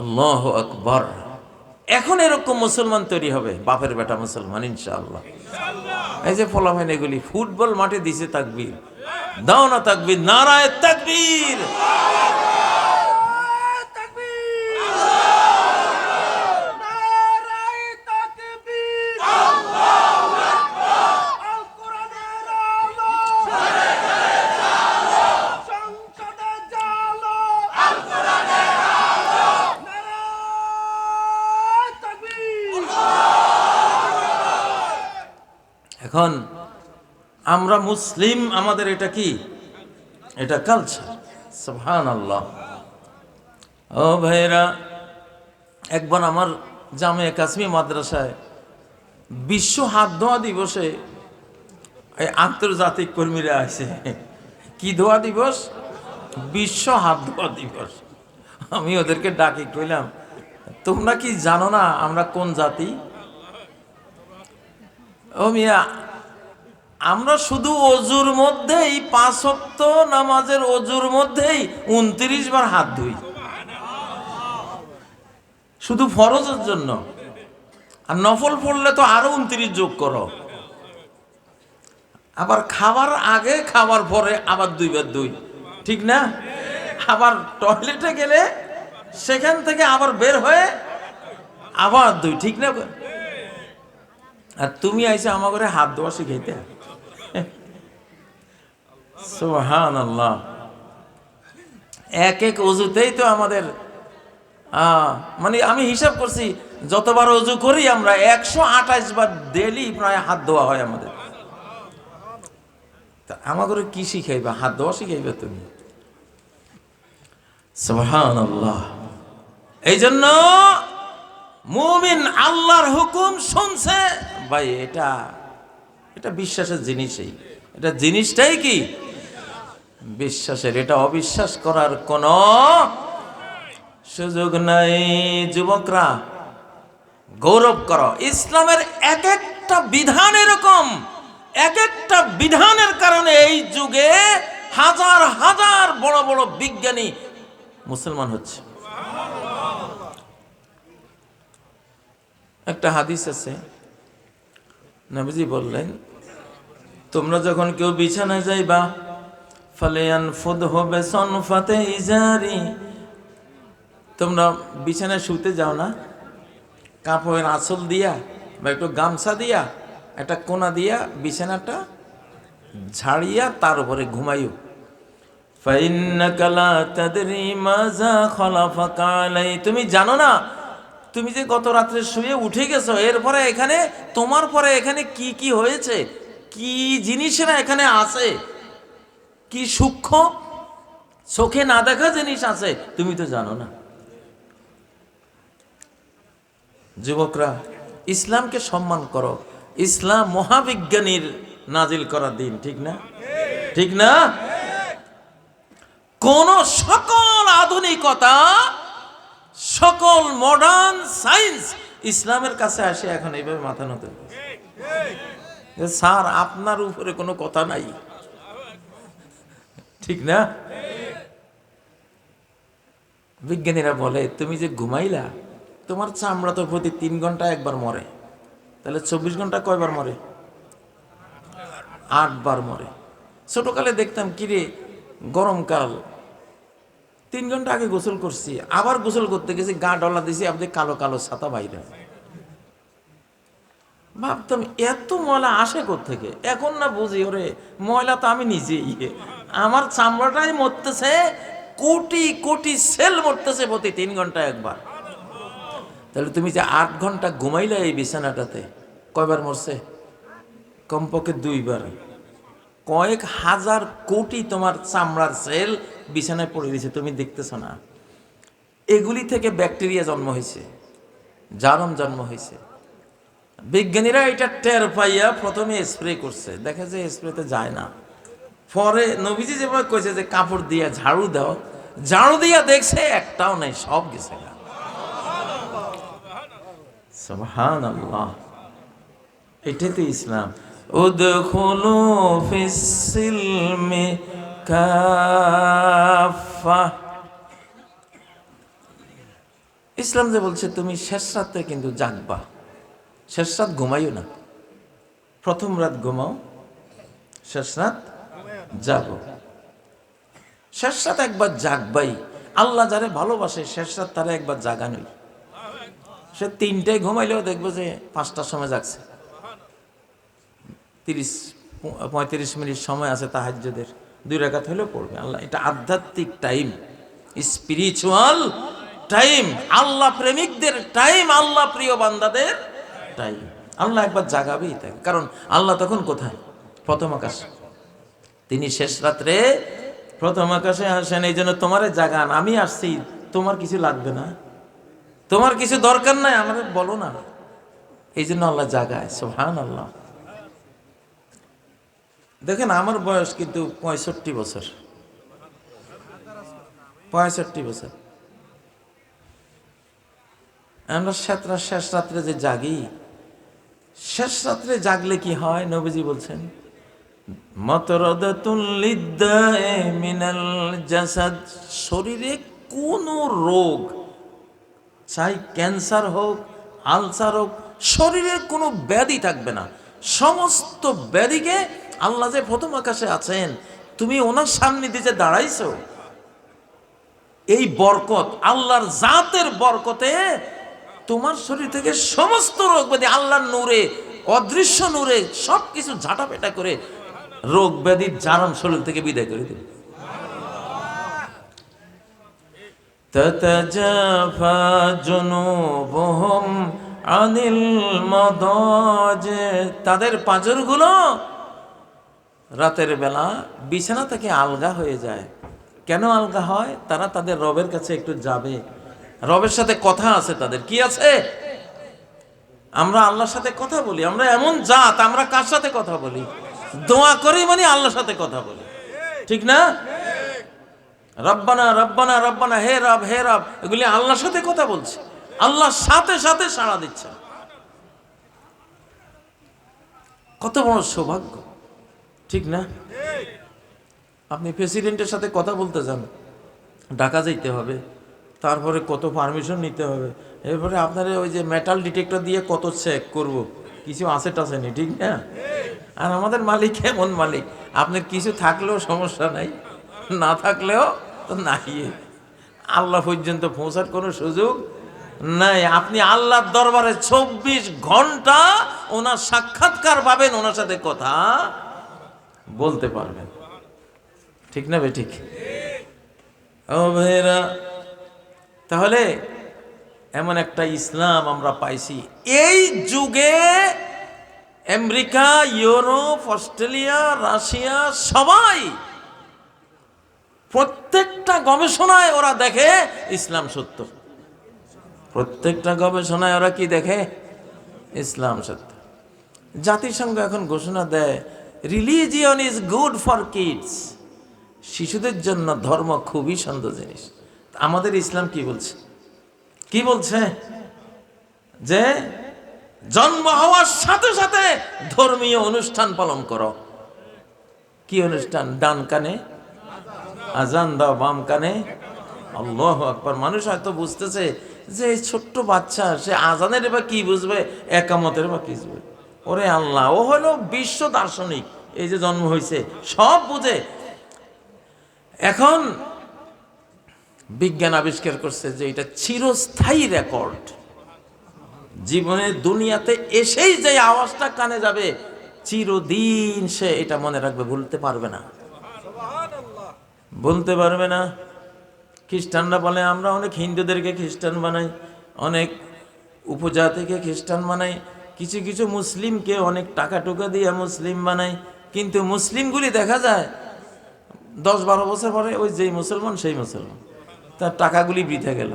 আল্লাহু আকবার। এখন এরকম মুসলমান তৈরি হবে, বাপের বেটা মুসলমান ইনশাআল্লাহ। এই যে ফলাফল এগুলি ফুটবল মাঠে দিছে তাকবীর, দাও না তাকবীর, নারায়ে তাকবীর। এখন আমরা মুসলিম, আমাদের এটা কি, এটা কালচার। সুবহানাল্লাহ। ও ভাইরা, একবার আমার জামিয়া কাশ্মীর মাদ্রাসায় বিশ্ব হাত ধোয়া দিবসে এই আন্তর্জাতিক কর্মীরা আছে। কি ধোয়া দিবস? বিশ্ব হাত ধোয়া দিবস। আমি ওদেরকে ডাকি, কইলাম তোমরা কি জানো না আমরা কোন জাতি? ও মিয়া, আমরা শুধু অজুর মধ্যেই 5 ওয়াক্ত নামাজের অজুর মধ্যেই 29 বার হাত ধুই, শুধু ফরজের জন্য। আর নফল পড়লে তো আরো 29 যোগ করো। আবার খাবার আগে খাবার পরে আবার 2 বার দুই, ঠিক না? আবার টয়লেটে গেলে সেখান থেকে আবার বের হয়ে আবার 2, ঠিক না? আর তুমি আইসে আমার ঘরে হাত ধোয়া শিখাইতে। সুবহানাল্লাহ। এক এক অজুতেই তো আমাদের মানে আমি হিসাব করছি, যতবার অজু করি আমরা 128 বার ডেলি প্রায় হাত ধোয়া হয় আমাদের। তা আমার ঘরে কি শিখাইবা? হাত ধোয়া শিখাইবা তুমি? সুবহানাল্লাহ। এই জন্য মুমিন আল্লাহর হুকুম শুনছে ভাই, এটা বিশ্বাসের জিনিসই, এটা জিনিসটাই কি বিশ্বাসের। এটা অবিশ্বাস করার কোনো সুযোগ নাই। যুবকরা গৌরব করো, ইসলামের এক একটা বিধান এরকম, এক একটা বিধানের কারণে এই যুগে হাজার হাজার বড় বড় বিজ্ঞানী মুসলমান হচ্ছে। একটা হাদিস আছে, নবীজি বললেন, তোমরা যখন কেউ বিছানায় যাইবা, ফালিয়ানফুদহু বিসনফাতি ইজারি, তোমরা বিছানায় শুতে যাও না, কাপড়ের আঁচল দিয়া বা একটু গামছা দিয়া একটা কোনা দিয়া বিছানাটা ঝাড়িয়া তার উপরে ঘুমাইও। ফাইন্নাকা লা তাদরি মাজা খালাফাকা আলাই, তুমি জানো না তুমি যে গত রাত্রে শুয়ে উঠে গেছো, এরপরে এখানে তোমার পরে এখানে কি কি হয়েছে, কি জিনিসেরা এখানে আছে, কি সূক্ষ্ম চোখে না দেখা জিনিস আছে, তুমি তো জানো না। যুবকরা, ইসলামকে সম্মান করো। ইসলাম মহাবিজ্ঞানীর নাজিল করা দিন, ঠিক না? ঠিক না? কোন সকল আধুনিকতা, সকল মডার্ন সায়েন্স ইসলামের কাছে আসে এখন এইভাবে মাথা নত। স্যার আপনার উপরে কোনো কথা নাই, ঠিক না? বিজ্ঞানীরা বলে তুমি যে ঘুমাইলা, তোমার চামড়া তো প্রতি 3 ঘন্টা একবার মরে, তাহলে 24 ঘন্টা কয়বার মরে? 8 বার মরে। ছোটকালে দেখতাম কিরে গরমকাল 3 ঘন্টা আগে গোসল করছি, আবার গোসল করতে গেছি, গা ডলা দিছি, আপনি কালো কালো ছাতা বাইরে। ভাবতাম এত ময়লা আসে কোত্থেকে? এখন না বুঝি, ওরে ময়লা তো আমি নিজেই, আমার চামড়াটাই মরতেছে, কোটি কোটি সেল মরতেছে প্রতি 3 ঘন্টা একবার। তাহলে তুমি যে 8 ঘন্টা ঘুমাইলে এই বিছানাটাতে, কয়বার মরছে? কমপক্ষে 2 বার। কয়েক হাজার কোটি তোমার চামড়ার সেল বিছানায় পড়ে গেছে, তুমি দেখতেছ না। এগুলি থেকে ব্যাকটেরিয়া জন্ম হয়েছে, জারম জন্ম হয়েছে। বিজ্ঞানীরা এটা টের পাইয়া প্রথমে স্প্রে করছে, দেখে যে স্প্রেতে যায় না। পরে নবীজি যেভাবে কইছে যে কাপড় দিয়া ঝাড়ু দাও, ঝাড়ু দিয়া দেখছে একটাও নাই, সব গেছে। সুবহানাল্লাহ। এটাই তো ইসলাম। উদখুলু ফিস সিলমি কাফা। ইসলাম যে বলছে তুমি শেষ রাতে কিন্তু জাগবা, শেষ রাত ঘুমাইও না, প্রথম রাত ঘুমাও, শেষ রাত জাগো। শেষ রাত একবার জাগবাই। আল্লাহ যারে ভালোবাসে শেষ রাত তারা একবার জাগানোই। সে 3টায় ঘুমাইলেও দেখবো যে 5টার সময় জাগছে। 30-35 মিনিট সময় আছে তাহাজ্জুদের, 2 রাকাত হলেও পড়বে। আল্লাহ, এটা আধ্যাত্মিক টাইম, স্পিরিচুয়াল টাইম, আল্লাহ প্রেমিকদের টাইম, আল্লাহ প্রিয় বান্দাদের টাইম। আল্লাহ একবার জাগাবেই তাকে, কারণ আল্লাহ তখন কোথায়? প্রথম আকাশ। তিনি শেষ রাত্রে প্রথম আকাশে আসেন, এই জন্য তোমারে জাগান, আমি আসছি, তোমার কিছু লাগবে না, তোমার কিছু দরকার নাই, আমাদের বলো না, এই জন্য আল্লাহ জাগায়। সুবহানাল্লাহ। দেখেন আমার বয়স কিন্তু 65 বছর, 65 বছর। আমরা শেষ রাত্রে যে জাগি, শেষ রাত্রে জাগলে কি হয়? নবীজি বলছেন, মতরদাতুল লিদ্দায়ে মিনাল জাসাদ, শরীরে কোনো রোগ, চাই ক্যান্সার হোক, আলসার হোক, শরীরের কোনো ব্যাধি থাকবে না। সমস্ত ব্যাধিকে আল্লাহ যে প্রথম আকাশে আছেন, তুমি ওনার সামনে দিয়ে যে দাঁড়াইছো, এই বরকত, আল্লাহর জাতের বরকতে তোমার শরীর থেকে সমস্ত রোগ ব্যাধি আল্লাহর নূরে, অদৃশ্য নূরে সবকিছু ঝাঁটাপেটা করে রোগ ব্যাধির জারণ শরীর থেকে বিদায় করে দেবে। তাতাজাফা জুনুবুহুম আনিল মাদাজি, তাদের পাঁজরগুলো রাতের বেলা বিছানা থেকে আলগা হয়ে যায়। কেন আলগা হয়? তারা তাদের রবের কাছে একটু যাবে, রবের সাথে কথা আছে তাদের। কি আছে? আমরা আল্লাহর সাথে কথা বলি। আমরা এমন জাত, আমরা কার সাথে কথা বলি? দোয়া করি মানে আল্লাহর সাথে কথা বলি, ঠিক না? রব্বানা রব্বানা রব্বানা, হে রব হে রব, এগুলি আল্লাহর সাথে কথা বলছে, আল্লাহর সাথে সাথে সাড়া দিচ্ছে। কত বড় সৌভাগ্য, ঠিক না? আপনি প্রেসিডেন্টের সাথে কথা বলতে যান, ঢাকা যাইতে হবে, তারপরে কত পারমিশন নিতে হবে, এরপরে আপনার ওই যে মেটাল ডিটেক্টর দিয়ে কত চেক করব, কিছু আছে টাছেনি, ঠিক না? আর আমাদের মালিক এমন মালিক, আপনার কিছু থাকলেও সমস্যা নাই, না থাকলেও তো নাই, আল্লাহ পর্যন্ত পৌঁছার কোনো সুযোগ নাই। আপনি আল্লাহর দরবারে 24 ঘন্টা ওনার সাক্ষাৎকার পাবেন, ওনার সাথে কথা বলতে পারবেন, ঠিক না? ঠিক। ও ভাইরা, তাহলে এমন একটা ইসলাম আমরা পাইছি। এই যুগে আমেরিকা, ইউরোপ, অস্ট্রেলিয়া, রাশিয়া সবাই প্রত্যেকটা গবেষণায় ওরা দেখে ইসলাম সত্য। প্রত্যেকটা গবেষণায় ওরা কি দেখে? ইসলাম সত্য। জাতিসংঘ এখন ঘোষণা দেয়, religion is good for kids, শিশুদের জন্য ধর্ম খুবই সুন্দর জিনিস। আমাদের ইসলাম কি বলছে? কি বলছে? যে জন্ম হওয়ার সাথে সাথে ধর্মীয় অনুষ্ঠান পালন করো। কি অনুষ্ঠান? ডান কানে আজান দাও, বাম কানে আল্লাহু আকবার। মানুষ হয়তো বুঝতেছে যে এই ছোট্ট বাচ্চা, সে আজানের বা কি বুঝবে, একামতের বা কি বুঝবে? ওরে আল্লাহ, ও হলো বিশ্ব দার্শনিক, এই যে জন্ম হয়েছে সব বুঝে। এখন বিজ্ঞান আবিষ্কার করছে যে এটা চিরস্থায়ী রেকর্ড। জীবনে দুনিয়াতে এসেই যে আওয়াজটা কানে যাবে, চিরদিন সে এটা মনে রাখবে, ভুলতে পারবে না, বলতে পারবে না। খ্রিস্টানরা বলে আমরা অনেক হিন্দুদেরকে খ্রিস্টান বানাই, অনেক উপজাতিকে খ্রিস্টান বানাই, কিছু কিছু মুসলিমকে অনেক টাকা টুকা দিয়ে মুসলিম বানাই, কিন্তু মুসলিমগুলি দেখা যায় 10-12 বছর পরে ওই যেই মুসলমান সেই মুসলমান, তার টাকাগুলি বৃথা গেল।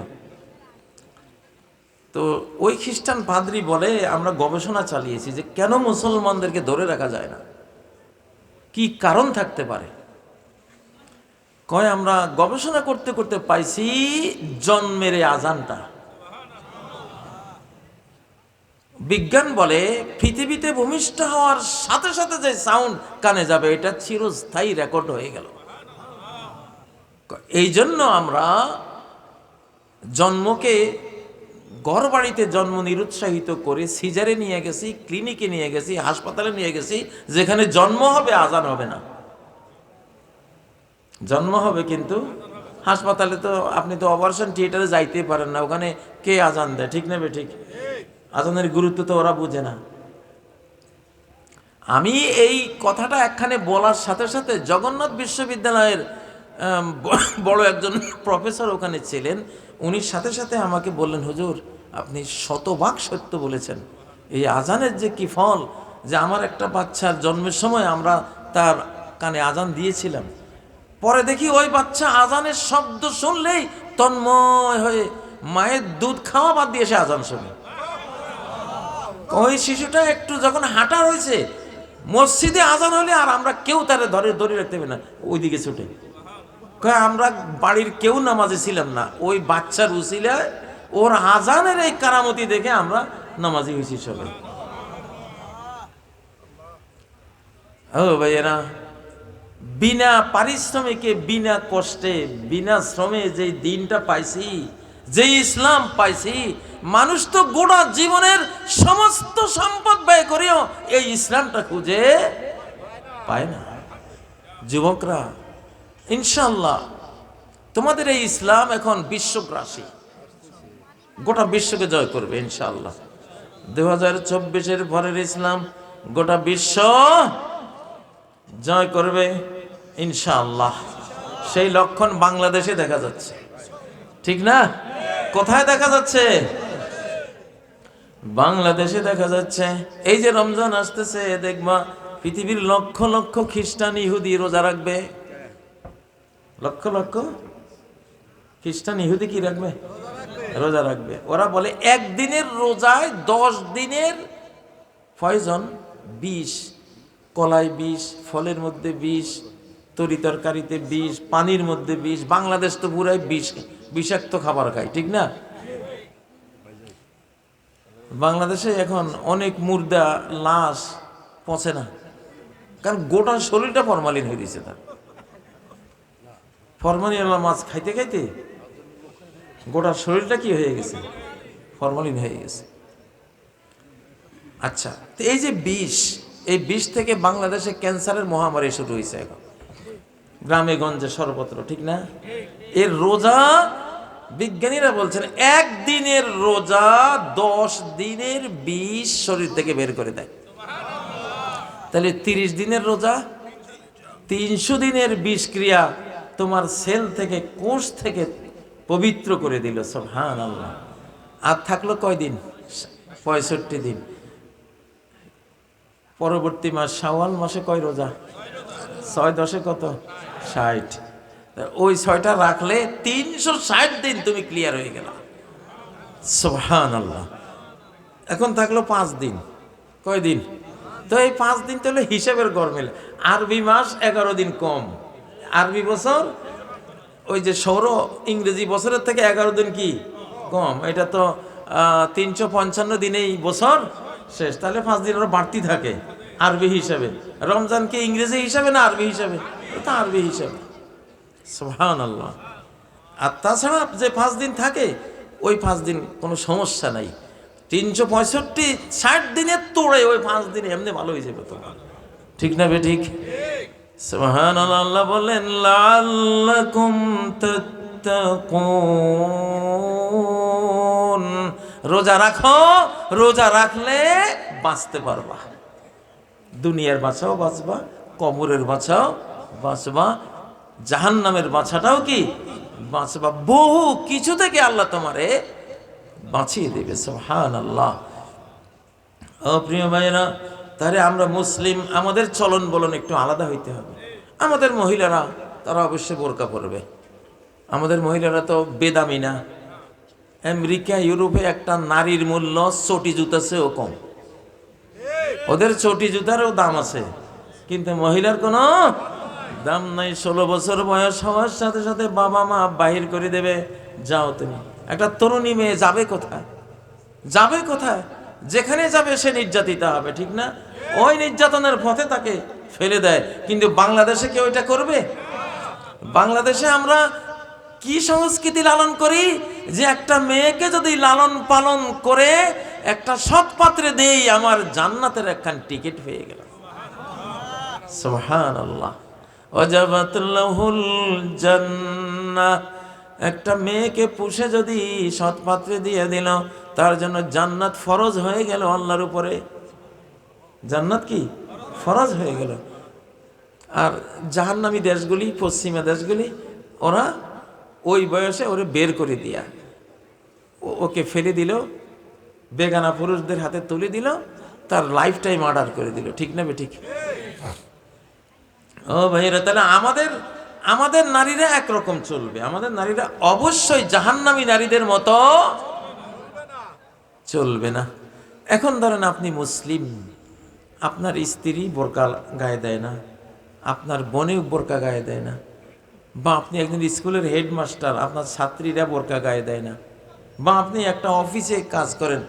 তো ওই খ্রিস্টান পাদ্রী বলে আমরা গবেষণা চালিয়েছি যে কেন মুসলমানদেরকে ধরে রাখা যায় না, কি কারণ থাকতে পারে। কয় আমরা গবেষণা করতে করতে পাইছি জন্মের আজানটা। বিজ্ঞান বলে পৃথিবীতে ভূমিষ্ঠ হওয়ার সাথে সাথে যে সাউন্ড কানে যাবে, এটা চিরস্থায়ী রেকর্ড হয়ে গেল। এই জন্য আমরা জন্মকে ঘর বাড়িতে জন্ম নিরুৎসাহিত করে সিজারে নিয়ে গেছি, ক্লিনিকে নিয়ে গেছি, হাসপাতালে নিয়ে গেছি, যেখানে জন্ম হবে আজান হবে না। জন্ম হবে কিন্তু হাসপাতালে তো আপনি তো অপারেশন থিয়েটারে যাইতেই পারেন না, ওখানে কে আজান দেয়, ঠিক নেবে? ঠিক। আজানের গুরুত্ব তো ওরা বুঝে না। আমি এই কথাটা একখানে বলার সাথে সাথে জগন্নাথ বিশ্ববিদ্যালয়ের বড় একজন প্রফেসর ওখানে ছিলেন, উনি সাথে সাথে আমাকে বললেন, হুজুর আপনি 100% সত্য বলেছেন, এই আজানের যে কি ফল, যে আমার একটা বাচ্চার জন্মের সময় আমরা তার কানে আজান দিয়েছিলাম, পরে দেখি ওই বাচ্চা আজানের শব্দ শুনলেই তন্ময় হয়ে মায়ের দুধ খাওয়া বাদ দিয়ে সে আজান শোনে। ওই শিশুটা একটু যখন হাঁটা হয়েছে, মসজিদে আজান হলে আর আমরা কেউ তারা ধরে রাখতে হবে না, ওইদিকে ছুটে। আমরা বাড়ির কেউ নামাজে ছিলাম না, ওই বাচ্চার উসিলায় ওর আজানের এই কারামতি দেখে আমরা নামাজি হয়েছি সবাই। ও ভাইয়েরা, বিনা পারিশ্রমিকে, বিনা কষ্টে, বিনা শ্রমে যে দিনটা পাইছি, যে ইসলাম পাইছি, মানুষ তো গোটা জীবনের সমস্ত সম্পদ ব্যয় করেও এই ইসলামটা খুঁজে পায় না। যুবকরা, ইনশাল্লাহ তোমাদের এই ইসলাম এখন বিশ্বগ্রাসী, গোটা বিশ্বকে জয় করবে ইনশাল্লাহ। 2024-এর পরের ইসলাম গোটা বিশ্ব জয় করবে ইনশাআল্লাহ। সেই লক্ষণ বাংলাদেশে দেখা যাচ্ছে, ঠিক না? কোথায় দেখা যাচ্ছে? বাংলাদেশে দেখা যাচ্ছে। এই যে রমজান আসতেছে, দেখবা পৃথিবীর লক্ষ লক্ষ খ্রিস্টান ইহুদি রোজা রাখবে। লক্ষ লক্ষ খ্রিস্টান ইহুদি কি রাখবে? রোজা রাখবে। ওরা বলে একদিনের রোজায় 10 দিনের পয়জন, বিষ, কলায় বিষ, ফলের মধ্যে বিষ, তরি তরকারিতে বিষ, পানির মধ্যে বিষ। বাংলাদেশ তো পুরাই বিষাক্ত খাবার খায়, ঠিক না? বাংলাদেশে এখন অনেক মুর্দা লাশ পচে না, কারণ গোটা শরীরটা ফরমালিন হয়ে দিয়েছে। তার ফরমালিন মাছ খাইতে খাইতে গোটা শরীরটা কি হয়ে গেছে? ফরমালিন হয়ে গেছে। আচ্ছা, তো এই যে বিষ, এই বিষ থেকে বাংলাদেশে ক্যান্সারের মহামারী শুরু হয়েছে এখন গ্রামে গঞ্জে সর্বত্র, ঠিক না? এর রোজা, বিজ্ঞানীরা বলছেন একদিনের রোজা 10 দিনের বিষ শরীর থেকে বের করে দেয়। তাহলে 30 দিনের রোজা 300 দিনের বিষ ক্রিয়া তোমার সেল থেকে, কোষ থেকে পবিত্র করে দিল। সুবহানাল্লাহ। আর থাকলো কয়দিন? 65 দিন। পরবর্তী মাস শাওয়াল মাসে কয় রোজা? 6 10 কত? 60। ওই 6টা রাখলে 360 দিন তুমি ক্লিয়ার হয়ে গেল। সুবহানাল্লাহ। এখন থাকলো 5 দিন। কয় দিন? তো এই 5 দিন তো হলো হিসাবের গরমিল। আরবি মাস 11 দিন কম, আরবি বছর ওই যে সৌর ইংরেজি বছরের থেকে 11 দিন কি কম। এটা তো 355 দিনেই বছর শেষ, তাহলে 5 দিন আরো বাড়তি থাকে আরবি হিসাবে। রমজান কি ইংরেজি হিসাবে না আরবি হিসাবে? এটা আরবি হিসাবে। সুবহানাল্লাহ। আর তাছাড়া যে 5 দিন থাকে, ওই 5 দিন কোনো সমস্যা নাই। 365 60 দিনের তোড়ে ওই 5 দিন এমনি ভালো হয়ে যাবে তোমার, ঠিক না বে ঠিক? সুবহানাল্লাহ। আল্লাহ বলেন লাআল্লাকুম তাত্তাকুন, রোজা রাখো, রোজা রাখলে বাঁচতে পারবা। দুনিয়ার বাঁচাও বাঁচবা, কবরের বাঁচাও বাঁচবা, জাহান্নামের বাঁচাটাও কি বাঁচবা। বহু কিছু থেকে আল্লাহ তোমারে বাঁচিয়ে দেবে। সুবহানাল্লাহ। ও প্রিয় ভাইরা, তাহলে আমরা মুসলিম, আমাদের চলন বলন একটু আলাদা হইতে হবে। আমাদের মহিলারা তারা অবশ্যই বোরকা পরবে। আমাদের মহিলারা তো বেদামি না। আমেরিকা ইউরোপে একটা নারীর মূল্য চটি জুতা চেয়েও কম। ওদের চটি জুতারও দাম আছে, কিন্তু মহিলার কোনো দাম নাই। 16 বছর বয়স হওয়ার সাথে সাথে বাবা মা বাহির করে দেবে, যাও তুমি। একটা তরুণী মেয়ে যাবে কোথায়? যাবে কোথায়? যেখানে যাবে সে নির্যাতিত হবে, ঠিক না? ওই নির্যাতনের পথে তাকে ফেলে দেয়। কিন্তু বাংলাদেশে কেউ এটা করবে? বাংলাদেশে আমরা কি সংস্কৃতি লালন করি যে একটা মেয়েকে যদি লালন পালন করে একটা সৎ পাত্রে দেই, আমার জান্নাতের একখান টিকিট পেয়ে গেল। সুবহানাল্লাহ। ওয়াজাবাত লাহুল জান্নাহ। একটা মেয়েকে পুষে যদি সৎ পাত্রে দিয়ে দিল, তার জন্য জান্নাত ফরজ হয়ে গেল আল্লাহর উপরে। জান্নাত কি ফরজ হয়ে গেল। আর জাহান্নামী দেশগুলি, পশ্চিমা দেশগুলি, ওরা ওই বয়সে ওরে বের করে দিয়া ওকে ফেলে দিল, বেগানা পুরুষদের হাতে তুলে দিল, তার লাইফ টাইম অর্ডার করে দিল। ঠিক না ঠিক? ও ভাইরা, তাহলে আমাদের নারীরা একরকম চলবে, আমাদের নারীরা অবশ্যই জাহান্নামী নারীদের মতো চলবে না। এখন ধরেন আপনি মুসলিম, আপনার স্ত্রী বোরকা গায়ে দেয় না, আপনার বোনেও বোরকা গায়ে দেয় না, বা আপনি একজন স্কুলের হেডমাস্টার, আপনার ছাত্রীরা বোরকা গায়ে দেয় না, বা আপনি একটা অফিসে কাজ করেন,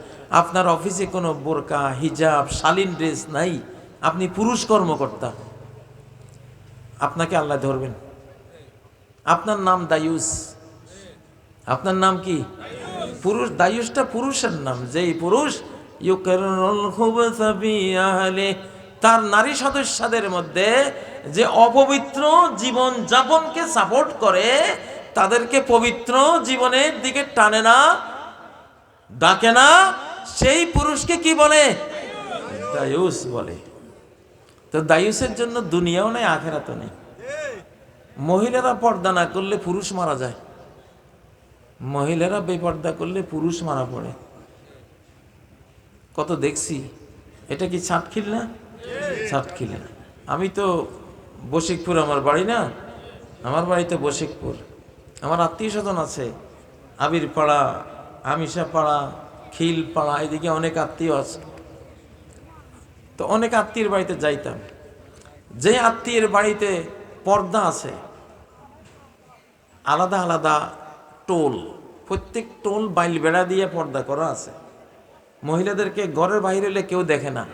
আপনার অফিসে কোনো বোরকা হিজাব শালীন ড্রেস নাই, আপনি পুরুষ কর্মকর্তা, আপনাকে আল্লাহ ধরবেন। আপনার নাম দায়ুস, আপনার নাম কি? পুরুষ। দায়ুসটা পুরুষের নাম, যেই পুরুষ তার নারী সদস্যদের মধ্যে যে অপবিত্র জীবন যাপনকে সাপোর্ট করে, তাদেরকে পবিত্র জীবনের দিকে টানে না, ডাকে না, সেই পুরুষকে কি বলে? দায়ুস বলে। তো দায়ুসের জন্য দুনিয়াও নেই, আখেরাতও নেই। মহিলারা পর্দা না করলে পুরুষ মারা যায়, মহিলারা বেপর্দা করলে পুরুষ মারা পড়ে। কত দেখছি। এটা কি ছাটখিল না? ছাটখিল না। আমি তো বশিকপুর আমার বাড়ি না, আমার বাড়িতে বশিকপুর। আমার আত্মীয় স্বজন আছে আবির পাড়া, আমিষা পাড়া, খিল পাড়া, এদিকে অনেক আত্মীয় আছে। তো অনেক আত্মীয়ের বাড়িতে যাইতাম। যে আত্মীয়ের বাড়িতে পর্দা আছে, আলাদা আলাদা টোল, প্রত্যেক টোল বাইল বেড়া দিয়ে পর্দা করা আছে, মহিলাদেরকে ঘরের বাইরে এলে কেউ দেখে না।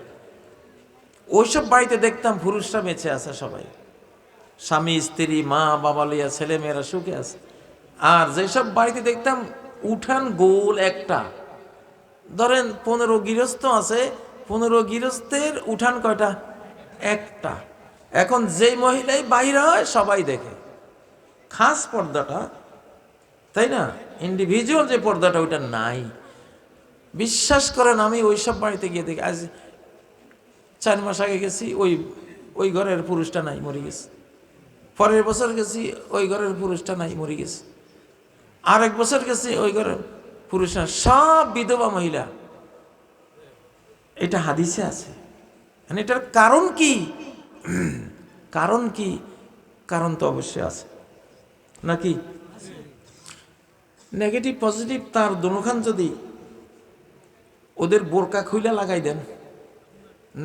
ওইসব বাড়িতে দেখতাম পুরুষরা বেঁচে আছে, সবাই স্বামী স্ত্রী মা বাবা লইয়া ছেলে মেয়েরা সুখে আছে। আর যেসব বাড়িতে দেখতাম উঠান গোল একটা, ধরেন 15 গৃহস্থ আছে, 15 গৃহস্থের উঠান কয়টা? একটা। এখন যেই মহিলাই বাইরে হয় সবাই দেখে, খাস পর্দাটা, তাই না? ইন্ডিভিজুয়াল যে পর্দাটা ওইটা নাই। বিশ্বাস করেন, আমি ওইসব বাড়িতে গিয়ে দেখি, আজ 4 মাস আগে গেছি, ওই ঘরের পুরুষটা নাই, মরে গেছে। পরের বছর গেছি, ওই ঘরের পুরুষটা নাই, মরে গেছে। আরেক বছর গেছি, ওই ঘরের পুরুষরা সব বিধবা মহিলা। এটা হাদিসে আছে। মানে এটার কারণ কি? কারণ কি? কারণ তো অবশ্যই আছে নাকি? নেগেটিভ পজিটিভ তার দুখান যদি ওদের বোরকা খুইলা লাগাই দেন,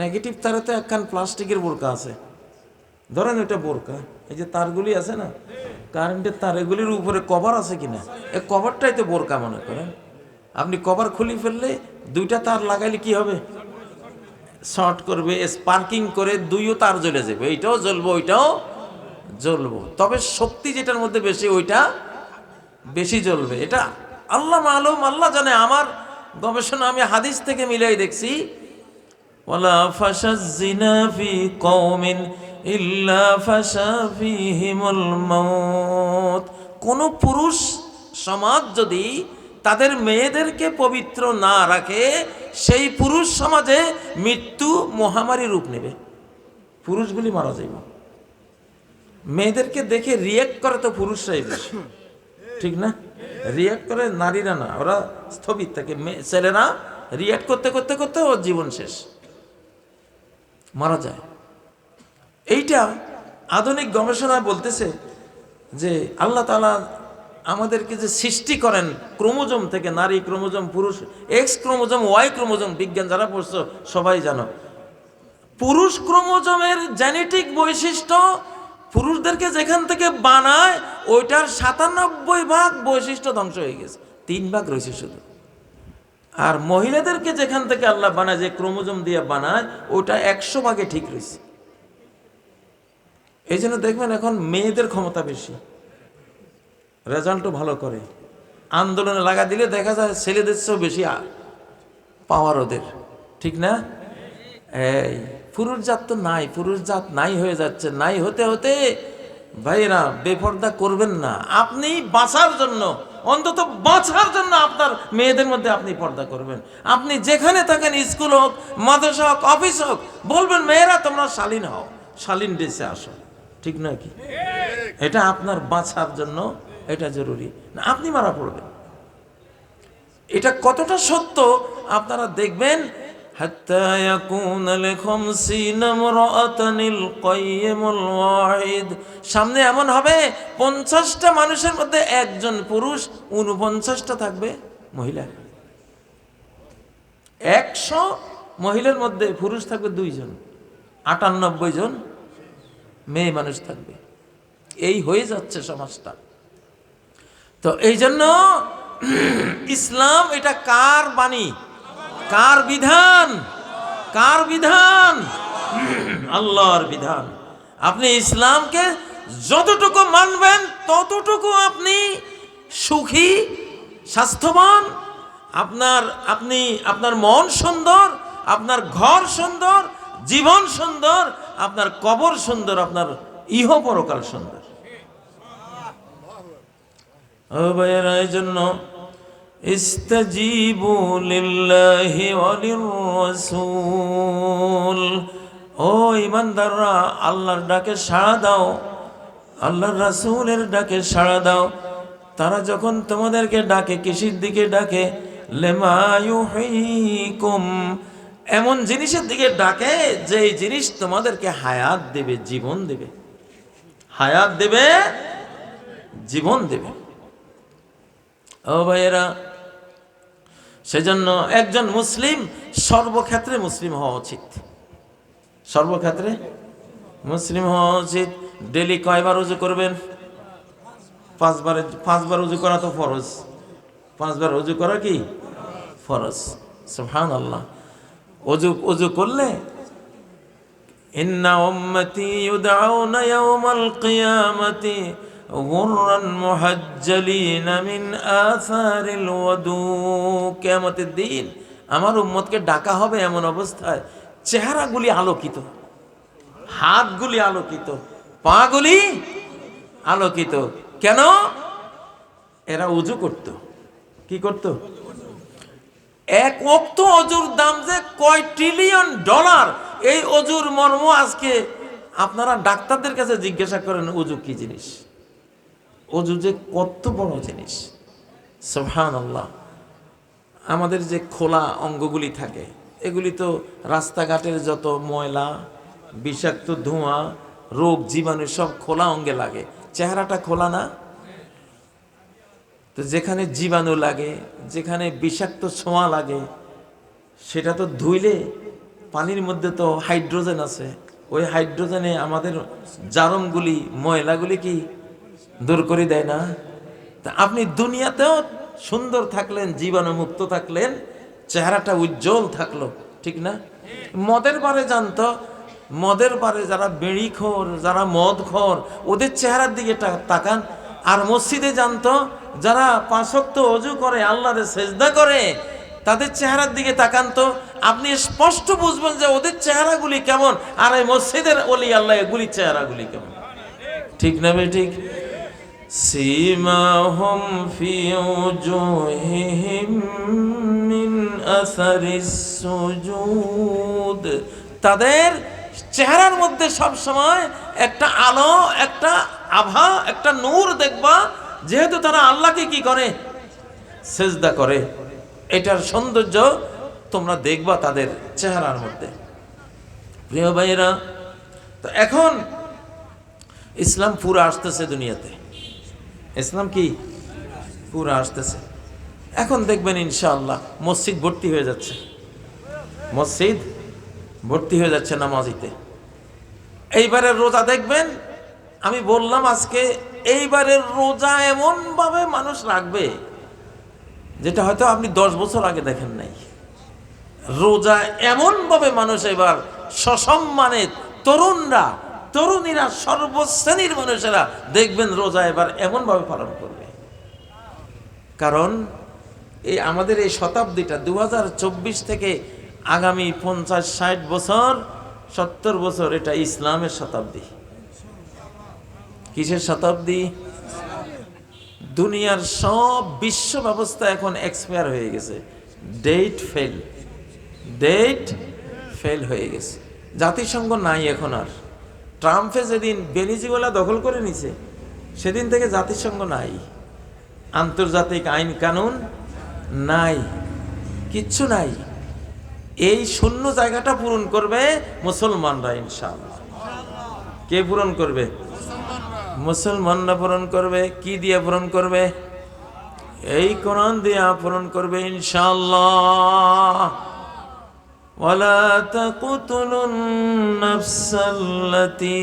নেগেটিভ তারে তো একখান প্লাস্টিকের বোরকা আছে, ধরেন এটা বোরকা, এই যে তারগুলি আছে না, কারেন্টের তার, এগুলির উপরে কভার আছে কিনা, এই কভারটাই তো বোরকা মনে করেন। আপনি কভার খুলি ফেললে 2টা তার লাগাইলে কি হবে? শর্ট করবে, স্পার্কিং করে 2ও তার জ্বলে যাবে, এইটাও জ্বলবো ওইটাও জ্বলবো। তবে শক্তি যেটার মধ্যে বেশি, ওইটা বেশি জ্বলবে। এটা আল্লাহ মালুম, আল্লাহ জানে। আমার গবেষণা, আমি হাদিস থেকে মিলাই দেখছি, ওয়ালা ফাশাজ জিনা ফি কওমিন ইল্লা ফাশা ফিহিমুল মাউত। কোন পুরুষ সমাজ যদি তাদের মেয়েদেরকে পবিত্র না রাখে, সেই পুরুষ সমাজে মৃত্যু মহামারী রূপ নেবে, পুরুষগুলি মারা যাবে। মেয়েদেরকে দেখে রিয়েক্ট করে তো পুরুষরাই বেশি, ঠিক না? রিয়েক্ট করে নারীরা না, ওরা স্থবির থাকে। ছেলেরা রিয়েক্ট করতে করতে করতে ওর জীবন শেষ, মারা যায়। এইটা আধুনিক গবেষণা বলতেছে যে আল্লাহ তাআলা আমাদেরকে যে সৃষ্টি করেন ক্রোমোজোম থেকে, নারী ক্রোমোজোম, পুরুষ এক্স ক্রোমোজোম, ওয়াই ক্রোমোজোম, বিজ্ঞান যারা পড়ছো সবাই জানো। পুরুষ ক্রোমোজোমের জেনেটিক বৈশিষ্ট্য পুরুষদেরকে যেখান থেকে বানায়, ওইটার 97% বৈশিষ্ট্য ধ্বংস হয়ে গেছে, 3% রয়েছে শুধু। আর মহিলাদেরকে যেখান থেকে আল্লাহ বানায়, যে ক্রোমোজোম দিয়ে বানায়, ওইটা 100% ঠিক রয়েছে। এই জন্য দেখবেন এখন মেয়েদের ক্ষমতা বেশি, রেজাল্টও ভালো করে। আন্দোলনে লাগা দিলে দেখা যায় ছেলেদের চেয়েও বেশি পাওয়ার ওদের, ঠিক না? এই পুরুষ জাত তো নাই, পুরুষ জাত নাই হয়ে যাচ্ছে। নাই হতে হতে ভাইরা বেপর্দা করবেন না। আপনি বাঁচার জন্য, অন্তত বাঁচার জন্য আপনার মেয়েদের মধ্যে আপনি পর্দা করবেন। আপনি যেখানে থাকেন, স্কুল হোক, মাদ্রাসা হোক, অফিস হোক, বলবেন মেয়েরা তোমরা শালীন হও, শালীন ড্রেসে আসো, ঠিক নয় কি? এটা আপনার বাঁচার জন্য এটা জরুরি না, আপনি মারা পড়বেন। এটা কতটা সত্য আপনারা দেখবেন হাত্তা ইয়াকুনা লিখামসিনা ইমরাআতানিল কাইয়িমুল ওয়াহিদ, সামনে এমন হবে 50টা মানুষের মধ্যে একজন পুরুষ, 49টা থাকবে মহিলা। 100 মহিলার মধ্যে পুরুষ থাকবে 2 জন, 98 জন মেয়ে মানুষ থাকবে। এই হয়ে যাচ্ছে সমাজটা। তো এই জন্য ইসলাম এটা কার বাণী, কার বিধান? কার বিধান? আল্লাহর বিধান। আপনি ইসলামকে যতটুকু মানবেন ততটুকু আপনি সুখী, স্বাস্থ্যবান, আপনার মন সুন্দর, আপনার ঘর সুন্দর, জীবন সুন্দর, আপনার কবর সুন্দর, আপনার ইহ পরকাল সুন্দর। ও ভাইয়েরা, এই জন্য ইস্তাজিবু লিল্লাহি ওয়া লির-রাসূল, ও ঈমানদাররা আল্লাহর ডাকে সাড়া দাও, আল্লাহর রাসূলের ডাকে সাড়া দাও। তারা যখন তোমাদেরকে ডাকে, কিসের দিকে ডাকে? লিমা ইউহয়িকুম, এমন জিনিসের দিকে ডাকে যেই জিনিস তোমাদেরকে হায়াত দেবে, জীবন দেবে, হায়াত দেবে, জীবন দেবে। ও ভাইয়েরা, সেজন্য একজন মুসলিম সর্বক্ষেত্রে মুসলিম হওয়া উচিত, সর্বক্ষেত্রে মুসলিম হওয়া উচিত। ডেলি কয়বার ওযু করবেন? 5 বার ওযু করা তো ফরজ। 5 বার ওযু করা কি ফরজ? সুবহানাল্লাহ। ওযু করলে ইন্না উম্মতি ইউদআউনা ইয়াওমাল কিয়ামাতি গুররান মুহাজ্জালিনা মিন আসারিল ওয়াদু, কিয়ামতের দিন আমার উম্মতকে ডাকা হবে এমন অবস্থায় চেহারাগুলি আলোকিত, হাতগুলি আলোকিত, পাগুলি আলোকিত। কেন? এরা ওযু করত। কি করত? এক ওয়াক্ত ওযুর দাম যে কয় ট্রিলিয়ন ডলার। এই ওযুর মর্ম আজকে আপনারা ডাক্তারদের কাছে জিজ্ঞাসা করেন ওযু কি জিনিস, ওযু যে কত বড় জিনিস। সুবহানাল্লাহ। আমাদের যে খোলা অঙ্গগুলি থাকে, এগুলি তো রাস্তাঘাটের যত ময়লা, বিষাক্ত ধোঁয়া, রোগ জীবাণু সব খোলা অঙ্গে লাগে। চেহারাটা খোলা না? তো যেখানে জীবাণু লাগে, যেখানে বিষাক্ত ছোঁয়া লাগে, সেটা তো ধুইলে পানির মধ্যে তো হাইড্রোজেন আছে, ওই হাইড্রোজেনে আমাদের জারমগুলি, ময়লাগুলি কি দূর করে দেয় না? তা আপনি দুনিয়াতেও সুন্দর থাকলেন, জীবাণুমুক্ত থাকলেন, চেহারাটা উজ্জ্বল থাকলো, ঠিক না? মদের বারে জানতো, মদের বারে যারা বিড়িখোর, যারা মদখোর, ওদের চেহারার দিকে তাকান। আর মসজিদে জানতো যারা 5 ওয়াক্ত ওযু করে, আল্লাহরে সেজদা করে, তাদের চেহারার দিকে তাকান তো আপনি স্পষ্ট বুঝবেন যে ওদের চেহারাগুলি কেমন, আর এই মসজিদের ওলি আল্লাহ এগুলির চেহারাগুলি কেমন। ঠিক না বে ঠিক? সীমাহুম ফি উজুহিহিম মিন আসারিস সুজুদ, তাদের চেহারার মধ্যে সব সময় একটা আলো, একটা আভা, একটা নূর দেখবা, যেহেতু তারা আল্লাহকে কি করে? সেজদা করে। এটার সৌন্দর্য তোমরা দেখবা তাদের চেহারার মধ্যে। প্রিয় ভাইয়েরা, তো এখন ইসলাম পুরো আসতেছে দুনিয়াতে। ইসলাম কি পুরো আসতেছে। এখন দেখবেন ইনশাআল্লাহ মসজিদ ভর্তি হয়ে যাচ্ছে, মসজিদ ভর্তি হয়ে যাচ্ছে নামাজিতে। এইবারের রোজা দেখবেন, আমি বললাম আজকে, এইবারের রোজা এমন ভাবে মানুষ রাখবে যেটা হয়তো আপনি 10 বছর আগে দেখেন নাই। রোজা এমন ভাবে মানুষ এবার সসম্মানে, তরুণরা, তরুণীরা, সর্বশ্রেণীর মানুষেরা দেখবেন রোজা এবার এমন ভাবে পালন করবে। কারণ এই আমাদের এই শতাব্দীটা 2024 থেকে আগামী 50-60 বছর, 70 বছর, এটা ইসলামের শতাব্দী। কিসের শতাব্দী? দুনিয়ার সব বিশ্ব ব্যবস্থা এখন এক্সপায়ার হয়ে গেছে, ডেট ফেল হয়ে গেছে। জাতিসংঘ নাই এখন আর। ট্রাম্পে যেদিন ভেনেজুয়েলা দখল করে নিছে, সেদিন থেকে জাতিসংঘ নাই, আন্তর্জাতিক আইন কানুন নাই। কিচ্ছু নাই। এই শূন্য জায়গাটা পূরণ করবে মুসলমানরা ইনশাআল্লাহ। কে পূরণ করবে? মুসলমানরা পূরণ করবে। কি দিয়ে পূরণ করবে? এই কোরআন দিয়ে পূরণ করবে ইনশাআল্লাহ। ওয়ালা তাকতুলুন নাফসাল্লাতী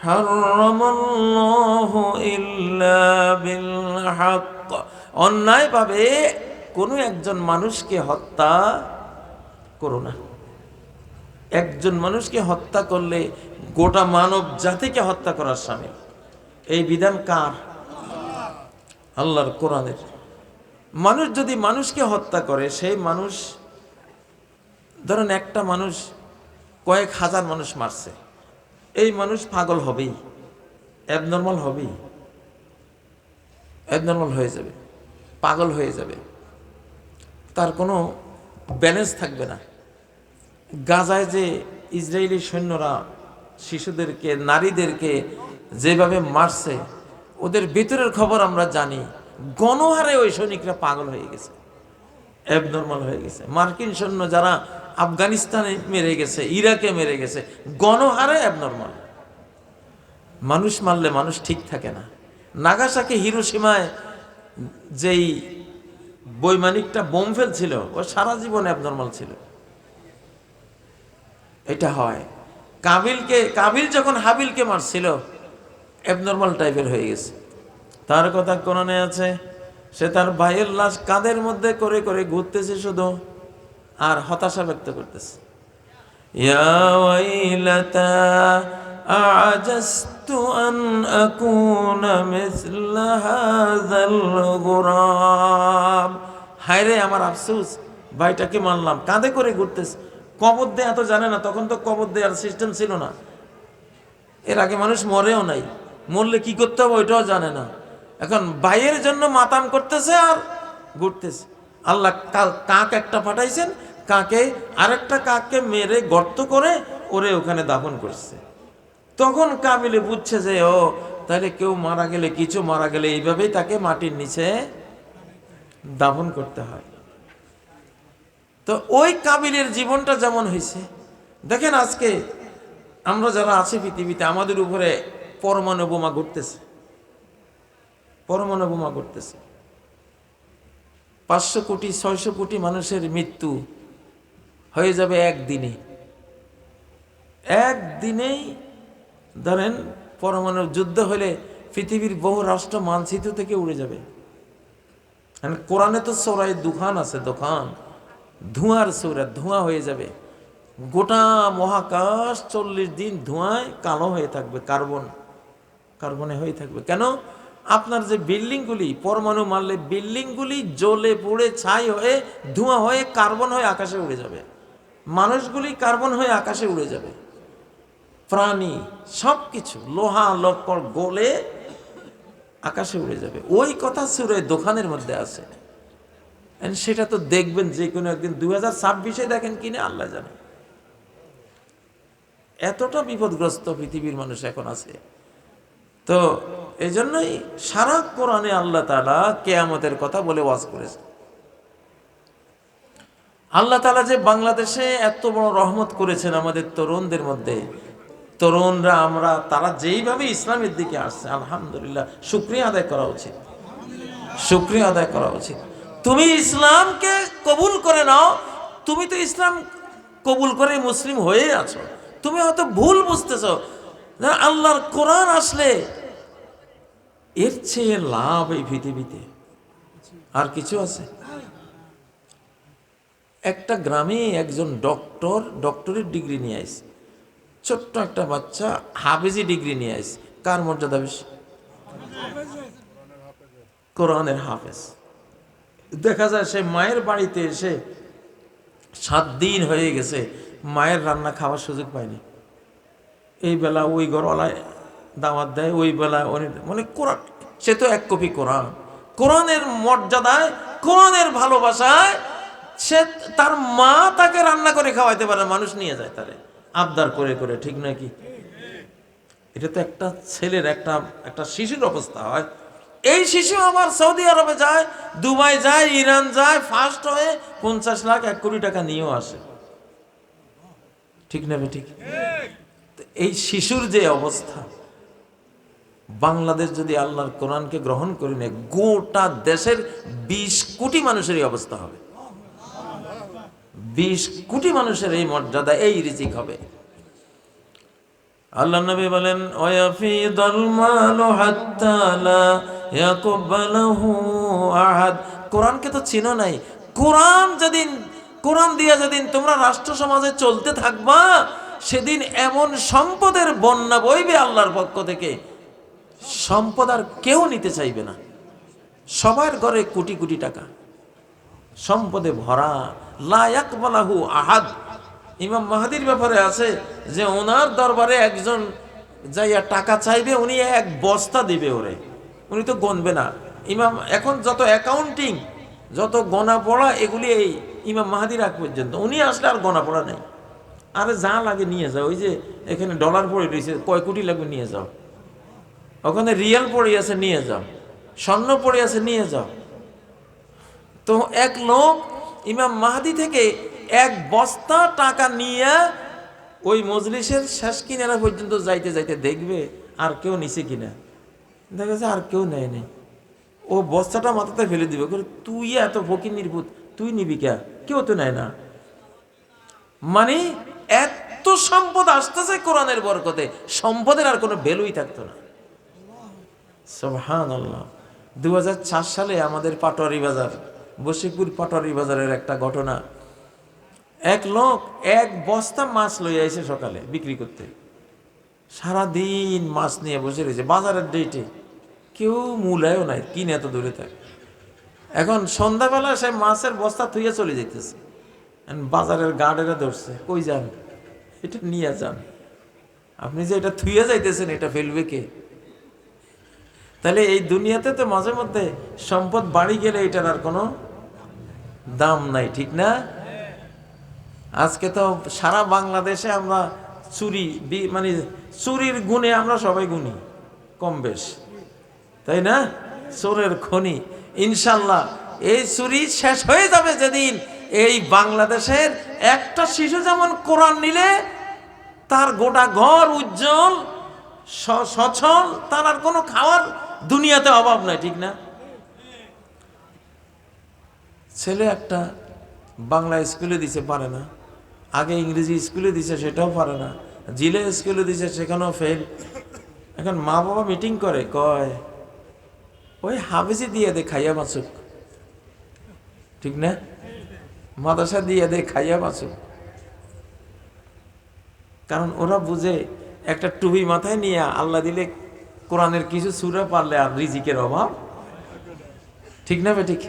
হারামাল্লাহু ইল্লা বিল হক। অন্যায়ভাবে কোনো একজন মানুষকে হত্যা করো না। একজন মানুষকে হত্যা করলে গোটা মানব জাতিকে হত্যা করার শামিল। এই বিধান কার? আল্লাহর কোরআনের। মানুষ যদি মানুষকে হত্যা করে, সেই মানুষ, ধরেন একটা মানুষ কয়েক হাজার মানুষ মারছে, এই মানুষ পাগল হবেই, অ্যাবনর্মাল হবেই, অ্যাবনর্মাল হয়ে যাবে, পাগল হয়ে যাবে, তার কোনো ব্যালেন্স থাকবে না। গাজায় যে ইসরায়েলি সৈন্যরা শিশুদেরকে, নারীদেরকে যেভাবে মারছে, ওদের ভিতরের খবর আমরা জানি। গণহারে ওই সৈনিকরা পাগল হয়ে গেছে, অ্যাবনর্মাল হয়ে গেছে। মার্কিন সৈন্য যারা আফগানিস্তানে মেরে গেছে, ইরাকে মেরে গেছে, গণহারে অ্যাবনর্মাল। মানুষ মারলে মানুষ ঠিক থাকে না। নাগাসাকি হিরোশিমায় যেই বৈমানিকটা বোম ফেলছিল, ও সারা জীবন অ্যাবনর্মাল ছিল। এটা হয়। কাবিল যখন হাবিলকে মারছিল, অ্যাবনর্মাল টাইপের হয়ে গেছে। তার কথা কোরআনে আছে, সে তার ভাইয়ের লাশ কাঁধের মধ্যে করে করে ঘুরতেছে শুধু, আর হতাশা ব্যক্ত করতেছে। ইয়া ওয়াইলাতা আ'জাজতু আন আকুনা মিসলা হাযাল গুরাব। হায়রে আমার আফসোস, ভাইটাকে মারলাম, কাঁধে করে ঘুরতেছে। কবর দেয়া তো জানে না, তখন তো কবর দেওয়ার সিস্টেম ছিল না। এর আগে মানুষ মরেও নাই, মরলে কি করতে হবে ওইটাও জানে না। এখন ভাইয়ের জন্য মাতাম করতেছে আর ঘুরতেছে। আল্লাহ কাক একটা পাঠাইছেন, কাকে আরেকটা কাককে মেরে গর্ত করে ওরে ওখানে দাফন করছে। তখন কাবিলে বুঝছে যে ও তাহলে কেউ মারা গেলে, কিছু মারা গেলে এইভাবেই তাকে মাটির নিচে দাফন করতে হয়। তো ওই কাবিলের জীবনটা যেমন হয়েছে, দেখেন আজকে আমরা যারা আছি পৃথিবীতে, আমাদের উপরে পরমাণু বোমা ঘুরতেছে, পরমাণু বোমা ঘুরতেছে। 500 কোটি 600 কোটি মানুষের মৃত্যু হয়ে যাবে একদিনে। একদিনেই ধরেন পরমাণু যুদ্ধ হলে পৃথিবীর বহু রাষ্ট্র মানচিত্র থেকে উড়ে যাবে। কোরআনে তো সূরায়ে দুখান আছে, দোকান ধোঁয়ার সূরা, ধোঁয়া হয়ে যাবে। গোটা মহাকাশ 40 দিন ধোঁয়ায় কালো হয়ে থাকবে, কার্বনে হয়ে থাকবে। কেন? আপনার যে বিল্ডিংগুলি, পরমাণু মারলে বিল্ডিংগুলি জ্বলে পুড়ে ছাই হয়ে, ধোঁয়া হয়ে, কার্বন হয়ে আকাশে উড়ে যাবে। মানুষগুলি কার্বন হয়ে আকাশে উড়ে যাবে। প্রাণী সব কিছু লোহা লক্কর গলে আকাশে উড়ে যাবে। ওই কথা সূরা দোকানের মধ্যে আছে। সেটা তো দেখবেন যে কোনো একদিন, 2026-এ দেখেন কিনা আল্লাহ জানে। এতটা বিপদগ্রস্ত পৃথিবীর মানুষ এখন আছে। তো এই জন্যই সারা কোরআনে আল্লাহ তাআলা কিয়ামতের কথা বলে ওয়াজ করেছে। আল্লাহ তাআলা যে বাংলাদেশে এত বড় রহমত করেছেন আমাদের তরুণদের মধ্যে, তরুণরা আমরা, তারা যেইভাবে ইসলামের দিকে আসছে, আলহামদুলিল্লাহ, শুকরিয়া আদায় করা উচিত, শুকরিয়া আদায় করা উচিত। তুমি ইসলামকে কবুল করে নাও, তুমি তো ইসলাম কবুল করে মুসলিম হয়ে আছো। তুমি হয়তো ভুল বুঝতেছো। আল্লাহর কোরআন আসলে এর চেয়ে লাভ এই পৃথিবীতে আর কিছু আছে? একটা গ্রামে একজন ডক্টরের ডিগ্রি নিয়ে আসে, ছোট্ট একটা বাচ্চা হাফেজি ডিগ্রি নিয়ে আসে। কার মর্যাদা বেশি? কোরআনের হাফেজ। দেখা যায় সে মায়ের বাড়িতে এসে 7 দিন হয়ে গেছে, মায়ের রান্না খাওয়ার সুযোগ পায়নি। এই বেলা ওই ঘরওয়ালায় দাওয়াত দেয়, ওই বেলা মানে কোরআন, সে তো এক কপি কোরআন, কোরআনের মর্যাদায়, কোরআনের ভালোবাসায় সে, তার মা তাকে রান্না করে খাওয়াইতে পারে, মানুষ নিয়ে যায় তারে আবদার করে করে, ঠিক নাকি? এটা তো একটা ছেলের, একটা শিশুর অবস্থা হয়। এই শিশু আবার সৌদি আরবে যায়, দুবাই যায়, ইরান যায়, ফার্স্ট হয়ে 50 লাখ 1 কোটি টাকা নিয়েও আসে। ঠিক না ঠিক? এই শিশুর যে অবস্থা, বাংলাদেশ যদি আল্লাহর কোরআনকে গ্রহণ করে নেয়, গোটা দেশের 20 কোটি মানুষের এই অবস্থা হবে। 20 কোটি মানুষের এই মর্যাদা, এই রিজিক হবে। আল্লাহ নবী বলেন, ওয়াফিদাল মালু হাত্তা লা ইয়াকবালহু আহাদ। কোরআনকে তো চিনো নাই। কোরআন দিয়া যেদিন তোমরা রাষ্ট্র সমাজে চলতে থাকবা, সেদিন এমন সম্পদের বন্যা বইবে আল্লাহর পক্ষ থেকে, সম্পদ আর কেউ নিতে চাইবে না। সবার ঘরে কোটি কোটি টাকা, সম্পদে ভরা, লা ইয়াকবালহু আহাদ। ইমাম মাহাদির ব্যাপারে আছে যে ওনার দরবারে একজন যাইয়া টাকা চাইবে, উনি 1 বস্তা দিবে ওরে, উনি তো গণবে না। এখন যত অ্যাকাউন্টিং, যত গণা পড়া, এগুলি এই ইমাম মাহাদির আগ পর্যন্ত। উনি আসলে আর গণা পড়া নেই। আরে যা লাগে নিয়ে যাও, ওই যে এখানে ডলার পড়ে রয়েছে, কয় কোটি লাগবে নিয়ে যাও, ওখানে রিয়াল পড়ে আছে নিয়ে যাও, স্বর্ণ পড়ে আছে নিয়ে যাও। তো এক লোক ইমাম মাহাদি থেকে 1 বস্তা টাকা নিয়ে ওই মজলিসের শেষ কিনারা পর্যন্ত যাইতে যাইতে দেখবে আর কেউ নিছে কিনা। দেখা যাচ্ছে আর কেউ নেয় নেই। ও বস্তাটা মাথাতে ফেলে দিবে, তুই এত ফকির নির্ভূত, তুই নিবি কে? কেউ তো নেয় না। মানে এত সম্পদ আসতেছে কোরআনের বরকতে, সম্পদের আর কোনো ভ্যালুই থাকতো না। সুবহানাল্লাহ। 2004 সালে আমাদের পাটোয়ারি বাজার, বশিকপুর পাটোয়ারি বাজারের একটা ঘটনা। এক লোক 1 বস্তা মাছ লইয়া এসে সকালে বিক্রি করতে, সারাদিন মাছ নিয়ে বসে রয়েছে বাজারের ডেটে, কেউ মূলায়ও নাই, কিনে এত দূরে থাকে। এখন সন্ধ্যাবেলা সে মাছের বস্তা থুইয়া চলে যাইতেছে, বাজারের গার্ডেরা ধরছে, কই যান, এটা নিয়ে যান, আপনি যে এটা থুইয়া যাইতেছেন এটা ফেলবে কে? তাহলে এই দুনিয়াতে তো মাঝে মধ্যে সম্পদ বাড়ি গেলে এটার আর কোনো দাম নাই, ঠিক না? আজকে তো সারা বাংলাদেশে আমরা মানে চুরির গুণে আমরা সবাই গুণী কম বেশ, তাই না? চোরের খনি। ইনশাল্লাহ এই চুরি শেষ হয়ে যাবে যেদিন এই বাংলাদেশের একটা শিশু যেমন কোরআন নিলে তার গোটা ঘর উজ্জ্বল সচ্ছল, তার আর কোনো খাওয়ার দুনিয়াতে অভাব নাই, ঠিক না? ছেলে একটা বাংলা স্কুলে দিছে, পারে না। আগে ইংরেজি স্কুলে দিছে, সেটাও পারে না। জিলে স্কুলে দিছে, সেখানেও ফেল। এখন মা বাবা মিটিং করে, কয় ওই হাফিজি দিয়ে দে খাইয়া বাঁচুক, ঠিক না? মাদ্রাসা দিয়ে দে খাইয়া বাঁচুক। কারণ ওরা বুঝে একটা টুপি মাথায় নিয়ে আল্লাহ দিলে কোরআনের কিছু সূরা পারলে আর রিজিকের অভাব, ঠিক না? ঠিক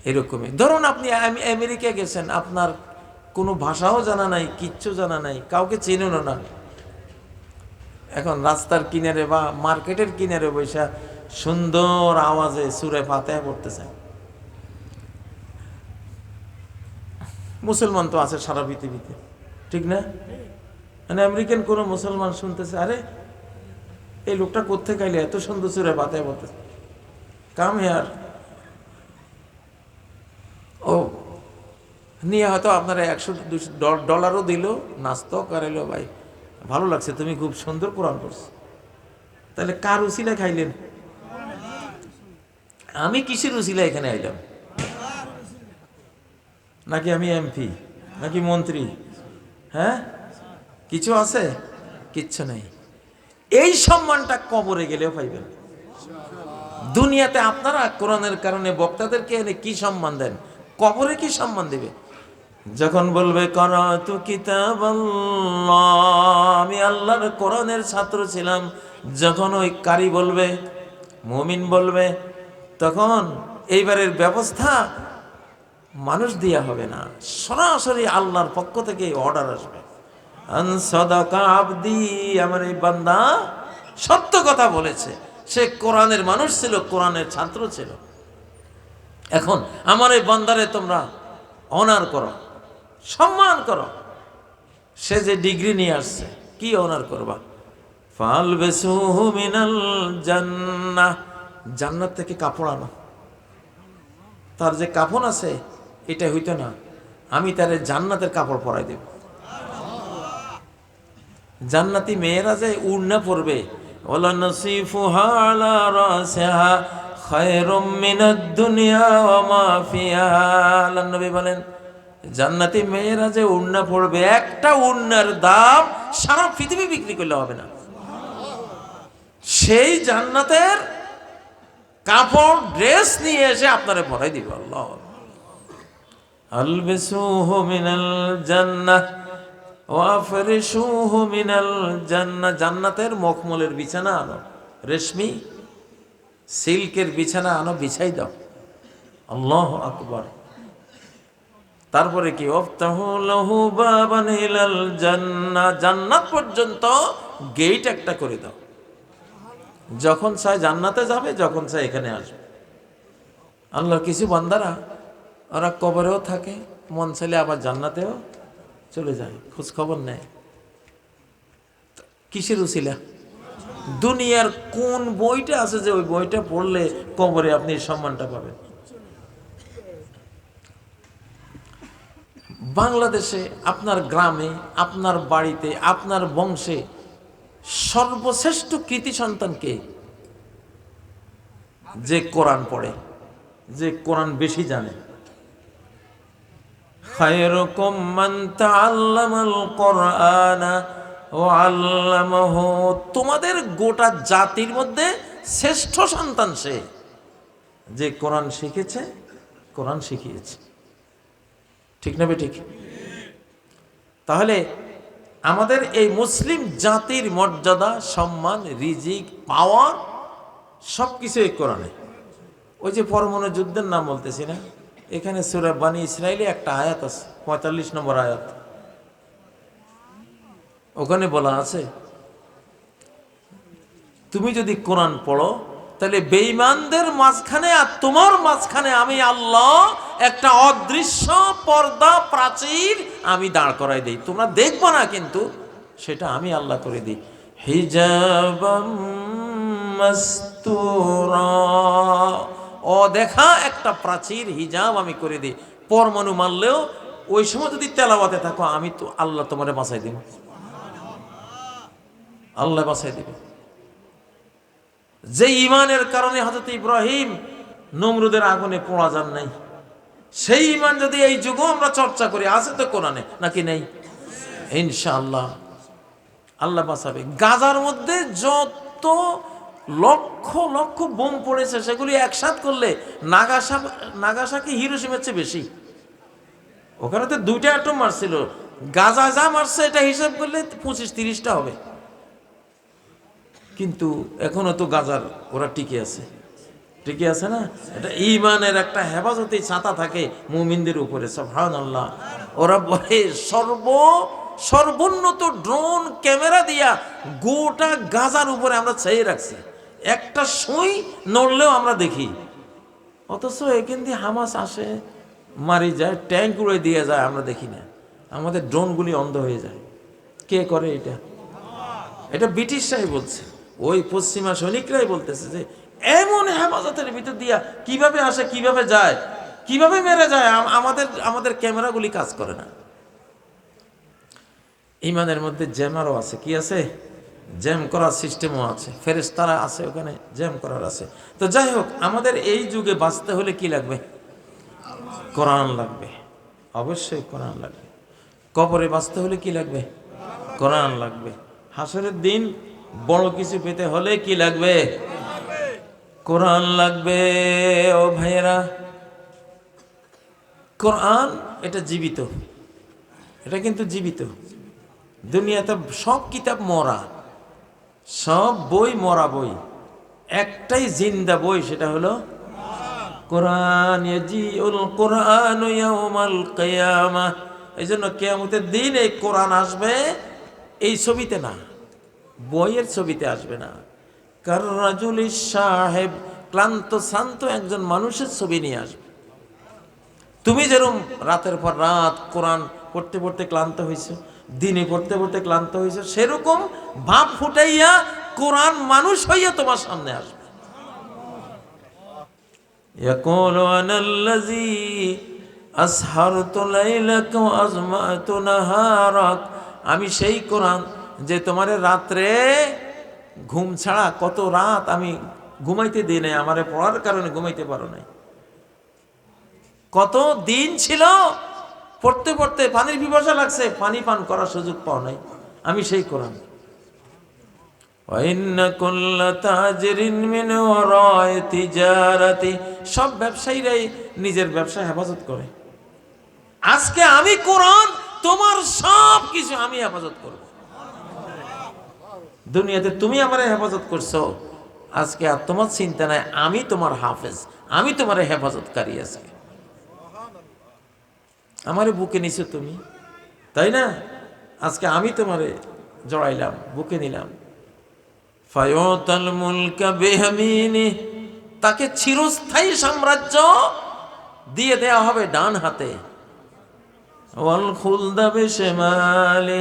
এরকমই। ধরুন আপনি আমেরিকা গেছেন, আপনার কোনো ভাষাও জানা নাই, কিচ্ছু জানা নাই, কাউকে চেনেন না। এখন রাস্তার কিনারে বা মার্কেটের কিনারে বসে সুন্দর আওয়াজে সূরা ফাতিহা পড়তেছেন। মুসলমান তো আছে সারা পৃথিবীতে, ঠিক না? মানে আমেরিকান কোনো মুসলমান শুনতেছে, আরে এই লোকটা কোত্থেকে আইলে এত সুন্দর সূরা ফাতিহা পড়তেছে, কাম হেয়ার। ও নিয়ে হয়তো আপনারা $100-200 দিল, নাস্তা করাইলো, ভাই ভালো লাগছে, তুমি খুব সুন্দর কোরআন পড়ছো। তাহলে কার উসিলা খাইলেন? আমি কিসের উসিলা এখানে আইলাম? নাকি আমি এমপি, নাকি মন্ত্রী? হ্যাঁ, কিছু আছে? কিচ্ছু নাই। এই সম্মানটা কবরে গেলেও পাইবেন। দুনিয়াতে আপনারা কোরআনের কারণে বক্তাদেরকে এনে কি সম্মান দেন, কবরে কি সম্মান দেবে? যখন বলবে করাতু কিতাবাল্লাহ, আমি আল্লাহর কোরআনের ছাত্র ছিলাম, যখন ওই কারি বলবে, মুমিন বলবে, তখন এইবারের ব্যবস্থা মানুষ দিয়া হবে না, সরাসরি আল্লাহর পক্ষ থেকে অর্ডার আসবে, আন সাদাকা আবদি, আমার এই বান্দা সত্য কথা বলেছে, সে কোরআনের মানুষ ছিল, কোরআনের ছাত্র ছিল। এখন আমার এই বান্দারে তোমরা অনার করো, সম্মান করো। সে যে ডিগ্রি নিয়ে আসছে, কি অনার করবা? ফালবেসুহু মিনাল জান্নাহ, জান্নাত থেকে কাপড় আনো। তার যে কাফন আছে এটা হইতো না, আমি তারে জান্নাতের কাপড় পরাই দেব। জান্নাতি মেয়েরা যে উড়না পরবে, ওয়ালা নাসিফুহা আলা রাসিহা খায়রুম মিনাদ দুনিয়া ওয়া মা ফিহা। আল্লাহর নবী বলেন, জান্নাতি মেয়েরা যে উড়না পরবে, একটা উড়নার দাম সারা পৃথিবী বিক্রি করলে হবে না। সেই জান্নাতের কাপড় ড্রেস নিয়ে এসে আপনারে পরাই দিব। আল্লাহ, আলবিসুহু মিনাল জান্নাহ ওয়া ফরিশুহু মিনাল জান্নাহ। জান্নাতের মখমলের বিছানা আনো, রেশমি সিল্কের বিছানা আনো, বিছাই দাও। আল্লাহু আকবার। তারপরে কি, ওয়াফতাহু লাহু বাবান ইলাল জান্নাহ, জান্নাত পর্যন্ত গেট একটা করে দাও। যখন চায় জান্নাতে যাবে, যখন চায় এখানে আসবে। আল্লাহর কিছু বান্দারা ওরা কবরেও থাকে, মন চাইলে আবার জান্নাতেও চলে যায়, খোঁজ খবর নেয়। কিসের উসিলা? দুনিয়ার কোন বইটা আছে যে ওই বইটা পড়লে কবরে আপনি সম্মানটা পাবেন? বাংলাদেশে আপনার গ্রামে, আপনার বাড়িতে, আপনার বংশে সর্বশ্রেষ্ঠ কৃতি সন্তানকে, যে কোরআন পড়ে, যে কোরআন বেশি জানে। খায়রুকুম মান তাআল্লামাল কুরআনা ওয়া আল্লামাহু। তোমাদের গোটা জাতির মধ্যে শ্রেষ্ঠ সন্তান সে, যে কোরআন শিখেছে, কোরআন শিখিয়েছে। ঠিক না বেঠিক? তাহলে আমাদের এই মুসলিম জাতির মর্যাদা, সম্মান, রিজিক, পাওয়ার সবকিছু এই কোরআনে। ওই যে পরমাণু যুদ্ধের নাম বলতেছি না, এখানে সূরা বানী ইসরাঈলে একটা আয়াত আছে, 45 নম্বর আয়াত। ওখানে বলা আছে, তুমি যদি কোরআন পড়ো তাহলে বেঈমানদের মাঝখানে আর তোমার মাঝখানে আমি আল্লাহ একটা অদৃশ্য পর্দা, প্রাচীর আমি দাঁড় করাই দেই। তোমরা দেখবো না, কিন্তু সেটা আমি আল্লাহ করে দিই। হিজাবাম মাসতুরা, অদেখা একটা প্রাচীর, হিজাব আমি করে দিই। পরমাণু মারলেও ওই সময় যদি তেলাওয়াতে থাকো, আমি তো আল্লাহ তোমারে বাঁচাই দিব, আল্লাহ বাঁচাই দিবে। যে ইমানের কারণে হযরত ইব্রাহিম নমরুদের আগুনে পোড়া যান নাই, সেই ইমান যদি এই যুগও আমরা চর্চা করি, আছে তো কোরআনে, নাকি নেই? ইনশাআল্লাহ আল্লাহ বাঁচাবে। গাজার মধ্যে যত লক্ষ লক্ষ বোম পড়েছে, সেগুলি একসাথ করলে নাগাসাকি হিরোশিমার চেয়ে বেশি। ওখানে তো 2টা অ্যাটম মারছিল, গাজা যা মারছে এটা হিসাব করলে 25-30টা হবে। কিন্তু এখনো তো গাজার ওরা টিকে আছে, টিকে আছে না? এটা ঈমানের একটা হেফাজতি ছাতা থাকে মুমিনদের উপরে, সুবহানাল্লাহ। ওরা বলে সর্বোন্নত ড্রোন ক্যামেরা দিয়া গোটা গাজার উপরে আমরা চেয়ে রাখছি, একটা সুই নড়লেও আমরা দেখি। অথচ এখান দিয়ে হামাস আসে, মারি যায়, ট্যাঙ্ক উড়ে দিয়ে যায়, আমরা দেখি না। আমাদের ড্রোনগুলি অন্ধ হয়ে যায়। কে করে এটা? এটা ব্রিটিশরাই বলছে, ওই পশ্চিমা সৈনিকরাই বলতেছে যে এমন হেফাজতের ভিতর দিয়া কিভাবে আসে, কিভাবে যায়, কিভাবে মেরে যায়, আমাদের ক্যামেরাগুলি কাজ করে না। ইমানের মধ্যে জ্যামারও আছে। কি আছে? জ্যাম করার সিস্টেমও আছে, ফেরেশতারা আছে ওখানে, জ্যাম করার আছে। তো যাই হোক, আমাদের এই যুগে বাঁচতে হলে কি লাগবে? কোরআন লাগবে, অবশ্যই কোরআন লাগবে। কবরে বাঁচতে হলে কি লাগবে? কোরআন লাগবে। হাসরের দিন বড় কিছু পেতে হলে কি লাগবে? কোরআন লাগবে। ও ভাইয়েরা, কোরআন এটা জীবিত, এটা কিন্তু জীবিত। দুনিয়াতে সব কিতাব মরা, সব বই মরা বই, একটাই জিন্দা বই, সেটা হলো কোরআন। ইয়াজিউল কুরআনু ইয়াউমাল কিয়ামাহ। এই জন্য কিয়ামতের দিন এই কোরআন আসবে এই ছবিতে না, বইয়ের ছবিতে আসবে না। কার রাজুলিস সাহেব, ক্লান্ত শ্রান্ত একজন মানুষের ছবি নিয়ে আসবে। তুমি যেরকম রাতের পর রাত কোরআন পড়তে পড়তে ক্লান্ত হয়েছে, দিনে পড়তে পড়তে ক্লান্ত হয়েছে, সেরকম ভাব ফুটাইয়া কোরআন মানুষ হইয়া তোমার সামনে আসবে। ইয়াকুলু আনাল্লাযী আসহারতু লাইলাকা ওয়া আজমাতু নাহারাক, আমি সেই কোরআন যে তোমার রাত্রে ঘুম ছাড়া কত রাত আমি ঘুমাইতে দিই নাই, আমারে পড়ার কারণে ঘুমাইতে পারো নাই। কত দিন ছিল পড়তে পড়তে পানির পিপাসা লাগছে, পানি পান করার সুযোগ পাও নাই, আমি সেই কোরআন। সব ব্যবসায়ীরাই নিজের ব্যবসা হেফাজত করে। আজকে আমি কোরআন তোমার সব কিছু আমি হেফাজত করব। দুনিয়াতে তুমি আমার হেফাজত করছো, আজকে আর তোমার চিন্তা নাই, আমি তোমার হাফেজ, আমি তোমার হেফাজতকারী। আজকে আমারে বুকে নিছো তুমি, তাই না? আজকে আমি তোমারে জড়াইলাম, বুকে নিলাম। ফায়ুতাল মুলকা বিয়ামিনি, তাকে চিরস্থায়ী সাম্রাজ্য দিয়ে দেয়া হবে ডান হাতে। ওয়াল খুলদা বিশিমালি,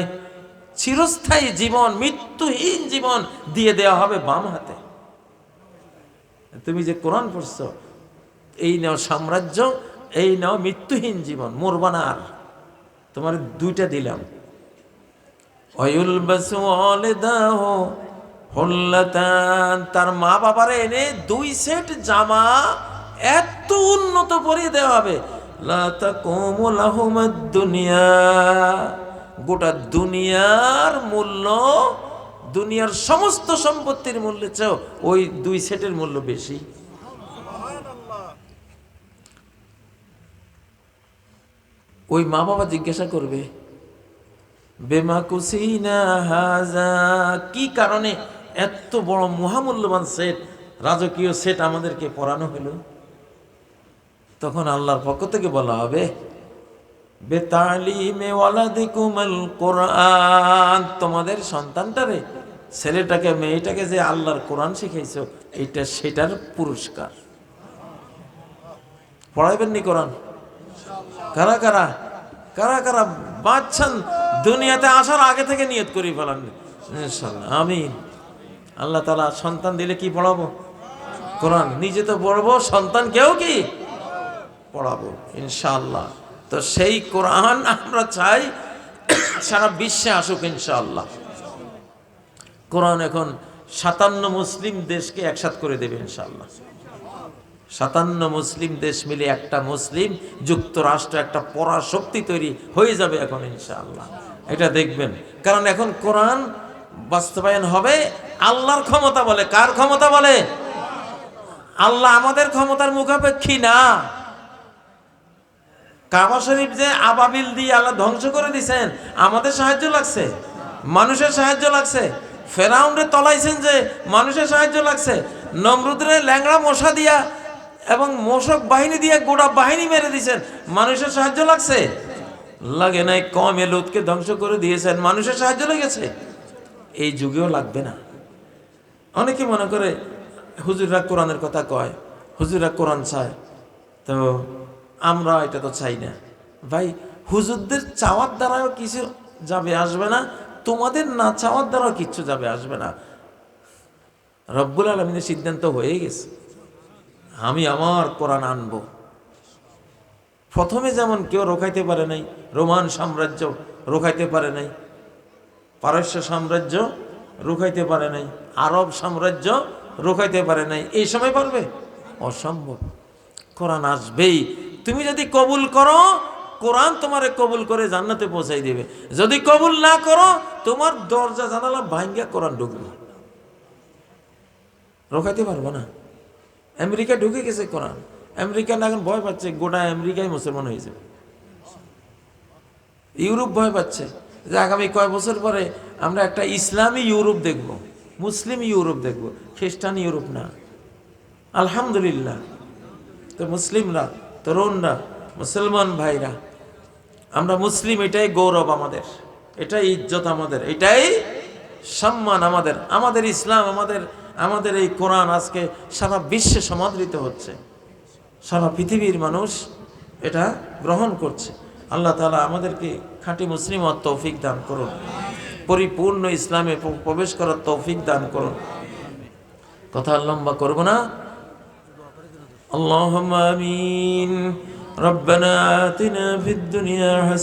চিরস্থায়ী জীবন, মৃত্যুহীন জীবন দিয়ে দেওয়া হবে বাম হাতে। তুমি যে কোরআন পড়ছো, এই নাও সাম্রাজ্য, এই নাও মৃত্যুহীন জীবন, মরবা না আর, তোমার দুইটা দিলাম। ওয়ায়ুলবাসু ওয়ালিদাহু হুল্লাতান, তার মা বাবারে এনে 2 সেট জামা এত উন্নত পরিয়ে দেওয়া হবে। লা তাকুমু লাহুমুদ দুনিয়া, গোটা দুনিয়ার মূল্য, দুনিয়ার সমস্ত সম্পত্তির মূল্য চেয়েও ওই 2 সেটের মূল্য বেশি। ওই মা বাবা জিজ্ঞাসা করবে, বেমা কুসিনা হাজা, কি কারণে এত বড় মহামূল্যবান সেট, রাজকীয় সেট আমাদেরকে পরানো হলো? তখন আল্লাহর পক্ষ থেকে বলা হবে, বেতালিমে ওয়ালাদিকুমুল কোরআন, তোমাদের সন্তানটারে, ছেলেটাকে মেয়েটাকে যে আল্লাহর কোরআন শিখাইছো, এটা সেটার পুরস্কার। পড়াইবেন নি কোরআন? কারা কারা কারা কারা বাচ্চান দুনিয়াতে আসার আগে থেকে নিয়ত করি ফেলান ইনশাআল্লাহ, আমিন। আল্লাহ তাআলা সন্তান দিলে কি পড়াবো? কোরআন। নিজে তো পড়বো, সন্তানকেও কি পড়াবো ইনশাআল্লাহ। তো সেই কোরআন আমরা চাই সারা বিশ্বে আসুক ইনশাআল্লাহ। কোরআন এখন 57 মুসলিম দেশকে একসাথ করে দেবে ইনশাআল্লাহ। 57 মুসলিম দেশ মিলে একটা মুসলিম যুক্তরাষ্ট্র, একটা পরাশক্তি তৈরি হয়ে যাবে এখন ইনশাআল্লাহ। এটা দেখবেন, কারণ এখন কোরআন বাস্তবায়ন হবে। আল্লাহর ক্ষমতা বলে, কার ক্ষমতা বলে? আল্লাহ আমাদের ক্ষমতার মুখাপেক্ষী না। কাবা শরীফ যে আবাবিল দিয়ে আল্লাহ ধ্বংস করে দিয়েছেন, আমাদের সাহায্য লাগছে? মানুষের সাহায্য লাগছে? ফেরাউনরে তলাইছেন যে, মানুষের সাহায্য লাগছে? নমরুদরে ল্যাংড়া মশা দিয়া এবং মশক বাহিনী দিয়ে গোটা বাহিনী মেরে দিয়েছেন, মানুষের সাহায্য লাগছে? লাগে নাই। কওমে লূতকে ধ্বংস করে দিয়েছেন, মানুষের সাহায্য লেগেছে? এই যুগেও লাগবে না। অনেকে মনে করে হুজুররা কোরআনের কথা কয়, হুজুররা কোরআন চায়, তো আমরা এটা তো চাই না। ভাই, হুজুরদের চাওয়ার দ্বারাও কিছু যাবে আসবে না, তোমাদের না চাওয়ার দ্বারাও কিচ্ছু যাবে আসবে না। রব্বুল আলামিনের সিদ্ধান্ত হয়ে গেছে, আমি আমার কোরআন আনবো। প্রথমে যেমন কেউ রোখাইতে পারে নাই, রোমান সাম্রাজ্য রোখাইতে পারে নাই, পারস্য সাম্রাজ্য রোখাইতে পারে নাই, আরব সাম্রাজ্য রোখাইতে পারে নাই, এই সময় পারবে? অসম্ভব। কোরআন আসবেই। তুমি যদি কবুল করো, কোরআন তোমারে কবুল করে জান্নাতে পৌঁছাই দেবে। যদি কবুল না করো, তোমার দরজা জানালা ভাঙ্গা কোরআন ঢুকবে, রোখাইতে পারবো না। আমেরিকা ঢুকে গেছে কোরআন, আমেরিকা না এখন ভয় পাচ্ছে, গোটা আমেরিকায় মুসলমান হয়েছে। ইউরোপ ভয় পাচ্ছে যে আগামী কয় বছর পরে আমরা একটা ইসলামী ইউরোপ দেখব, মুসলিম ইউরোপ দেখব, খ্রিস্টান ইউরোপ না। আলহামদুলিল্লাহ। তো মুসলিমরা, তরুণরা, মুসলমান ভাইরা, আমরা মুসলিম, এটাই গৌরব আমাদের, এটাই ইজ্জত আমাদের, এটাই সম্মান আমাদের। আমাদের ইসলাম, আমাদের এই কোরআন আজকে সারা বিশ্বে সমাদৃত হচ্ছে, সারা পৃথিবীর মানুষ এটা গ্রহণ করছে। আল্লাহ তাআলা আমাদেরকে খাঁটি মুসলিম হওয়ার তৌফিক দান করুন, পরিপূর্ণ ইসলামে প্রবেশ করার তৌফিক দান করুন। কথা লম্বা করব না, اللهم آمين ربنا آتنا في الدنيا حسنة